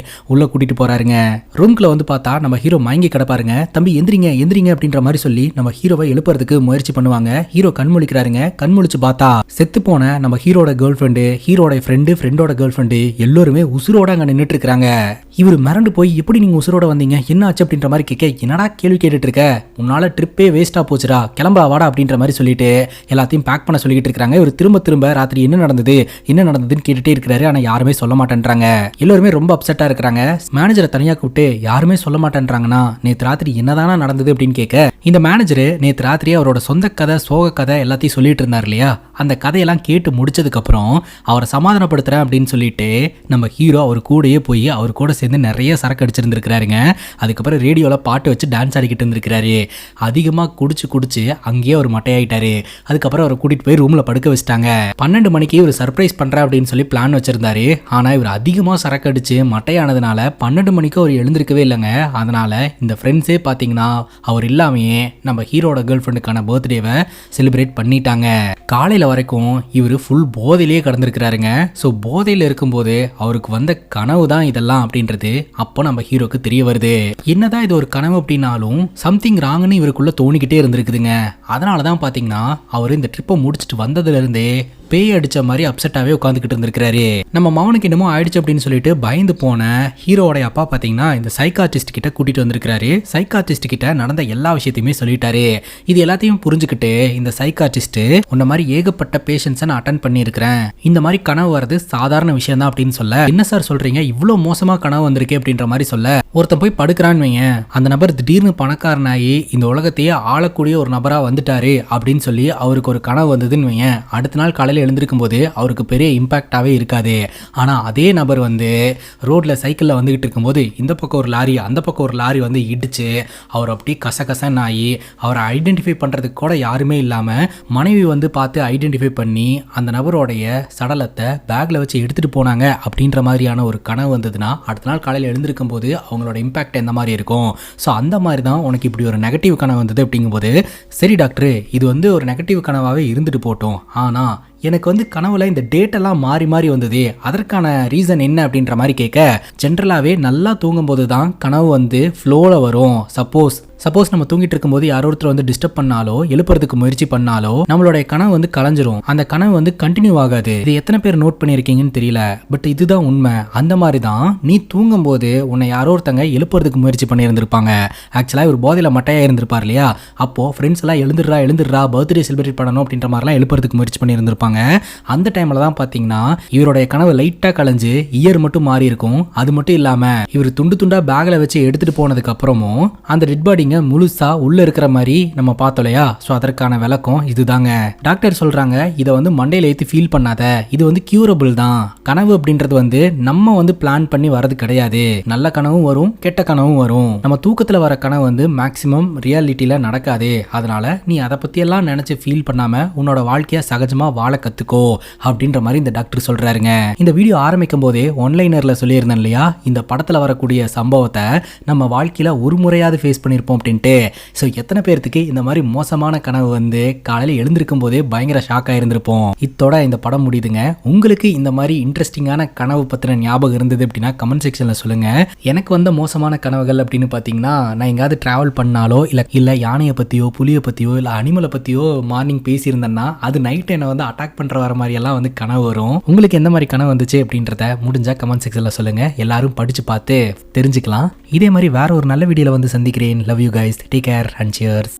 உள்ள கூட்டிட்டு போறாருங்க. ரூம்குள்ள வந்து பார்த்தா நம்ம ஹீரோ மயங்கி கிடப்பாருங்க. தம்பி எந்திரிங்க எந்திரிங்க அப்படின்ற மாதிரி சொல்லி நம்ம ஹீரோவை எழுப்புறதுக்கு முயற்சி பண்ணுவாங்க. ஹீரோ கண் முழிக்கிறாருங்க. கண் முழிச்சு பார்த்தா செத்து போன நம்ம ஹீரோட கேர்ள் ஃப்ரெண்டு, ஹீரோட ஃப்ரெண்டு, ஃப்ரெண்டோட கேர்ள் ஃப்ரெண்டு எல்லாருமே உசுரோட அங்க நின்றுட்டு இருக்காங்க. இவர் மிரண்டு போய், எப்படி நீங்க உசுரோட வந்தீங்க, என்ன ஆச்சு அப்படின்ற மாதிரி கேட்க, என்னடா கேள்வி கேட்டுட்டு இருக்க, உன்னால ட்ரிப்பே வேஸ்டா போச்சுடா, கிளம்பா வாடா அப்படின்ற மாதிரி சொல்லிட்டு எல்லாத்தையும் பேக் பண்ண சொல்லிட்டு இருக்காங்க. இவர் திரும்ப திரும்ப ராத்திரி என்ன நடந்ததுன்னு கேட்டுட்டே இருக்கிறாரு. ஆனா யாருமே சொல்ல மாட்டேன்றாங்க. எல்லாருமே ரொம்ப அப்செட்டா இருக்காங்க. மேனேஜரை தனியா கூப்பிட்டு யாருமே சொல்ல மாட்டேன்றாங்கன்னா நேத்து ராத்திரி என்னதானா நடந்தது அப்படின்னு கேட்க, இந்த மேனேஜர் நேத்து ராத்திரி அவரோட சொந்த கதை, சோக கதை எல்லாத்தையும் சொல்லிட்டு இருந்தார் இல்லையா, அந்த கதையெல்லாம் கேட்டு முடிச்சதுக்கு அப்புறம் அவரை சமாதானப்படுத்துறேன் அப்படின்னு சொல்லிட்டு நம்ம ஹீரோ அவர் கூடயே போய் அவர் கூட சேர்ந்து நிறைய சரக்கு அடிச்சிருந்துருக்காருங்க. அதுக்கப்புறம் ரேடியோல பாட்டு வச்சு டான்ஸ் ஆடிக்கிட்டு இருந்திருக்காரு. அதிகமா குடிச்சு அங்கேயே அவர் மட்டையாயிட்டாரு. அதுக்கப்புறம் அவரை கூட்டிட்டு போய் ரூம்ல படுக்க வச்சுட்டாங்க. 12 மணிக்கு இவர் சர்ப்ரைஸ் பண்றேன் அப்படின்னு சொல்லி பிளான் வச்சிருந்தாரு. ஆனா இவர் அதிகமா சரக்கு அடிச்சு மட்டையானதுனால 12 மணிக்கு அவர் எழுந்திருக்கவே இல்லைங்க. அதனால இந்த ஃப்ரெண்ட்ஸே பார்த்தீங்கன்னா அவர் இல்லாமையே நம்ம ஹீரோட கேர்ள் ஃப்ரெண்டுக்கான பர்த்டேவை செலிப்ரேட் பண்ணிட்டாங்க. காலையில் வரைக்கும் இவர் ஃபுல் போதையிலேயே கடந்திருக்கிறாருங்க. ஸோ போதையில் இருக்கும்போது அவருக்கு வந்த கனவு தான் இதெல்லாம் அப்படின்றது அப்போ நம்ம ஹீரோக்கு தெரிய வருது. என்னதான் இது ஒரு கனவு அப்படின்னாலும் சம்திங் ராங்னு இவருக்குள்ள தோணிக்கிட்டே இருந்திருக்குதுங்க. அதனால தான் பார்த்தீங்கன்னா அவர் இந்த ட்ரிப்பை முடிச்சுட்டு வந்ததுல இருந்தே பேய் அடிச்ச மாதிரி அப்செட்டாவே உட்காந்துக்கிட்டு இருந்திருக்காரு. நம்ம மவனுக்கு என்னமோ ஆயிடுச்சு அப்படின்னு சொல்லிட்டு பயந்து போன ஹீரோட அப்பா பாத்தீங்கன்னா இந்த சைக்காட்ரிஸ்ட் கிட்ட கூட்டிட்டு வந்திருக்காரு. சைக்காட்ரிஸ்ட் கிட்ட நடந்த எல்லா விஷயத்தையுமே சொல்லிட்டாரு. இது எல்லாத்தையும் புரிஞ்சுக்கிட்டு இந்த சைக்காட்ரிஸ்ட், உன்ன மாதிரி ஏகப்பட்ட பேஷன்ஸை நான் அட்டன் பண்ணியிருக்கிறேன், இந்த மாதிரி கனவு வர்றது சாதாரண விஷயம் தான் அப்படின்னு சொல்ல, என்ன சார் சொல்றீங்க, இவ்வளவு மோசமா கனவு வந்திருக்கே அப்படின்ற மாதிரி சொல்ல, ஒருத்தன் போய் படுக்கிறான்னு வைங்க, அந்த நபர் திடீர்னு பணக்காரனாகி இந்த உலகத்தையே ஆளக்கூடிய ஒரு நபரா வந்துட்டாரு அப்படின்னு சொல்லி அவருக்கு ஒரு கனவு வந்ததுன்னு வைங்க, அடுத்த நாள் காலையில் எழுந்திருக்கும் போது அவருக்கு பெரிய இம்பாக்டாவே இருக்காது. ஆனா அதே நபர் வந்து ரோட்ல சைக்கிள்ல வந்துகிட்டு இருக்கும்போது இந்த பக்கம் ஒரு லாரி அந்த பக்கம் ஒரு லாரி வந்து இடிச்சு அவர் அப்படி கசகசன்னு ஆகி அவரை ஐடென்டிஃபை பண்றதுக்கு கூட யாருமே இல்லாம மனைவி வந்து பார்த்து ஐடென்டிஃபை பண்ணி அந்த நபருடைய சடலத்தை பேக்ல வச்சு எடுத்துட்டு போனாங்க அப்படின்ற மாதிரியான ஒரு கனவு வந்ததுன்னா அடுத்த நாள் காலையில் எழுந்திருக்கும் போது அவங்களோட இம்பாக்ட் எந்த மாதிரி இருக்கும். ஸோ அந்த மாதிரி தான் உனக்கு இப்படி ஒரு நெகட்டிவ் கனவு வந்தது அப்படிங்கும்போது, சரி டாக்டர் இது வந்து ஒரு நெகட்டிவ் கனவாகவே இருந்துட்டு போட்டோம், ஆனா எனக்கு வந்து கனவுல இந்த டேட்டெல்லாம் மாறி மாறி வந்தது, அதற்கான ரீசன் என்ன அப்படின்ற மாதிரி கேட்க, ஜென்ரலாகவே நல்லா தூங்கும் போது தான் கனவு வந்து ஃப்ளோவில் வரும். சப்போஸ் சப்போஸ் நம்ம தூங்கிட்டு இருக்கும்போது யாரோ ஒருத்தர் வந்து டிஸ்டர்ப் பண்ணாலோ எழுப்புறதுக்கு முயற்சி பண்ணாலோ நம்மளுடைய கனவு வந்து கலைஞ்சிரும். அந்த கனவு வந்து கண்டினியூ ஆகாது. இது எத்தனை பேர் நோட் பண்ணியிருக்கீங்கன்னு தெரியல, பட் இதுதான் உண்மை. அந்த மாதிரி தான் நீ தூங்கும் போது உன்னை யாரோ ஒருத்தங்க எழுப்புறதுக்கு முயற்சி பண்ணி இருந்திருப்பாங்க. ஆக்சுவலா இவர் போதையில மட்டையா இருந்திருப்பார் இல்லையா, அப்போ ஃப்ரெண்ட்ஸ் எல்லாம் எழுந்துடுறா பர்த்டே செலிப்ரேட் பண்ணணும் அப்படின்ற மாதிரிலாம் எழுப்புறதுக்கு முயற்சி பண்ணி இருந்திருப்பாங்க. அந்த டைம்ல தான் பாத்தீங்கன்னா இவருடைய கனவு லைட்டா கலைஞ்சு இயர் மட்டும் மாறி இருக்கும். அது மட்டும் இல்லாம இவர் துண்டு துண்டா பேக்ல வச்சு எடுத்துட்டு போனதுக்கு அப்புறமும் அந்த டெட் பாடிங்க முழுசா உள்ள இருக்கிற மாதிரி நம்ம பார்த்தோம் இல்லையா. ஸோ அதற்கான விளக்கம் இதுதாங்க. டாக்டர் சொல்றாங்க, இதை வந்து மண்டையில ஏற்றி ஃபீல் பண்ணாத, இது வந்து கியூரபிள் தான். கனவு அப்படின்றது வந்து நம்ம வந்து பிளான் பண்ணி வரது கிடையாது. நல்ல கனவும் வரும், கெட்ட கனவும் வரும். நம்ம தூக்கத்துல வர கனவு வந்து மேக்சிமம் ரியாலிட்டியில நடக்காது. அதனால நீ அதை பத்தி எல்லாம் நினைச்சு ஃபீல் பண்ணாம உன்னோட வாழ்க்கைய சகஜமா வாழ கத்துக்கோ அப்படின்ற மாதிரி இந்த டாக்டர் சொல்றாருங்க. இந்த வீடியோ ஆரம்பிக்கும் போதே ஒன்லைனர்ல சொல்லியிருந்தேன் இல்லையா, இந்த படத்துல வரக்கூடிய சம்பவத்தை நம்ம வாழ்க்கையில ஒரு முறையாவது ஃபேஸ் பண்ணிருப்போம் அப்படின்ட்டு. ஸோ எத்தனை பேர்த்துக்கு இந்த மாதிரி மோசமான கனவு வந்து காலையில் எழுந்திருக்கும் போதே பயங்கர ஷாக் ஆயிருந்திருப்போம். இத்தோட இந்த படம் முடியுதுங்க. உங்களுக்கு இந்த மாதிரி இன்ட்ரெஸ்டிங்கான கனவு பத்தின ஞாபகம் இருந்தது அப்படின்னா கமெண்ட் செக்ஷன்ல சொல்லுங்க. எனக்கு வந்த மோசமான கனவுகள் அப்படின்னு பாத்தீங்கன்னா, நான் எங்காவது டிராவல் பண்ணாலோ இல்ல யானையை பத்தியோ புலியை பத்தியோ இல்ல அனிமலை பத்தியோ மார்னிங் பேசியிருந்தேன்னா அது நைட் என்ன வந்து அட்டாக் பண்ற வர மாதிரி எல்லாம் வந்து கனவு வரும். உங்களுக்கு எந்த மாதிரி கனவு வந்துச்சு அப்படின்றத முடிஞ்சா கமெண்ட் செக்ஷன்ல சொல்லுங்க. எல்லாரும் படிச்சு பார்த்து தெரிஞ்சுக்கலாம். இதே மாதிரி வேற ஒரு நல்ல வீடியோல வந்து சந்திக்கிறேன். Love you guys. Take care and cheers.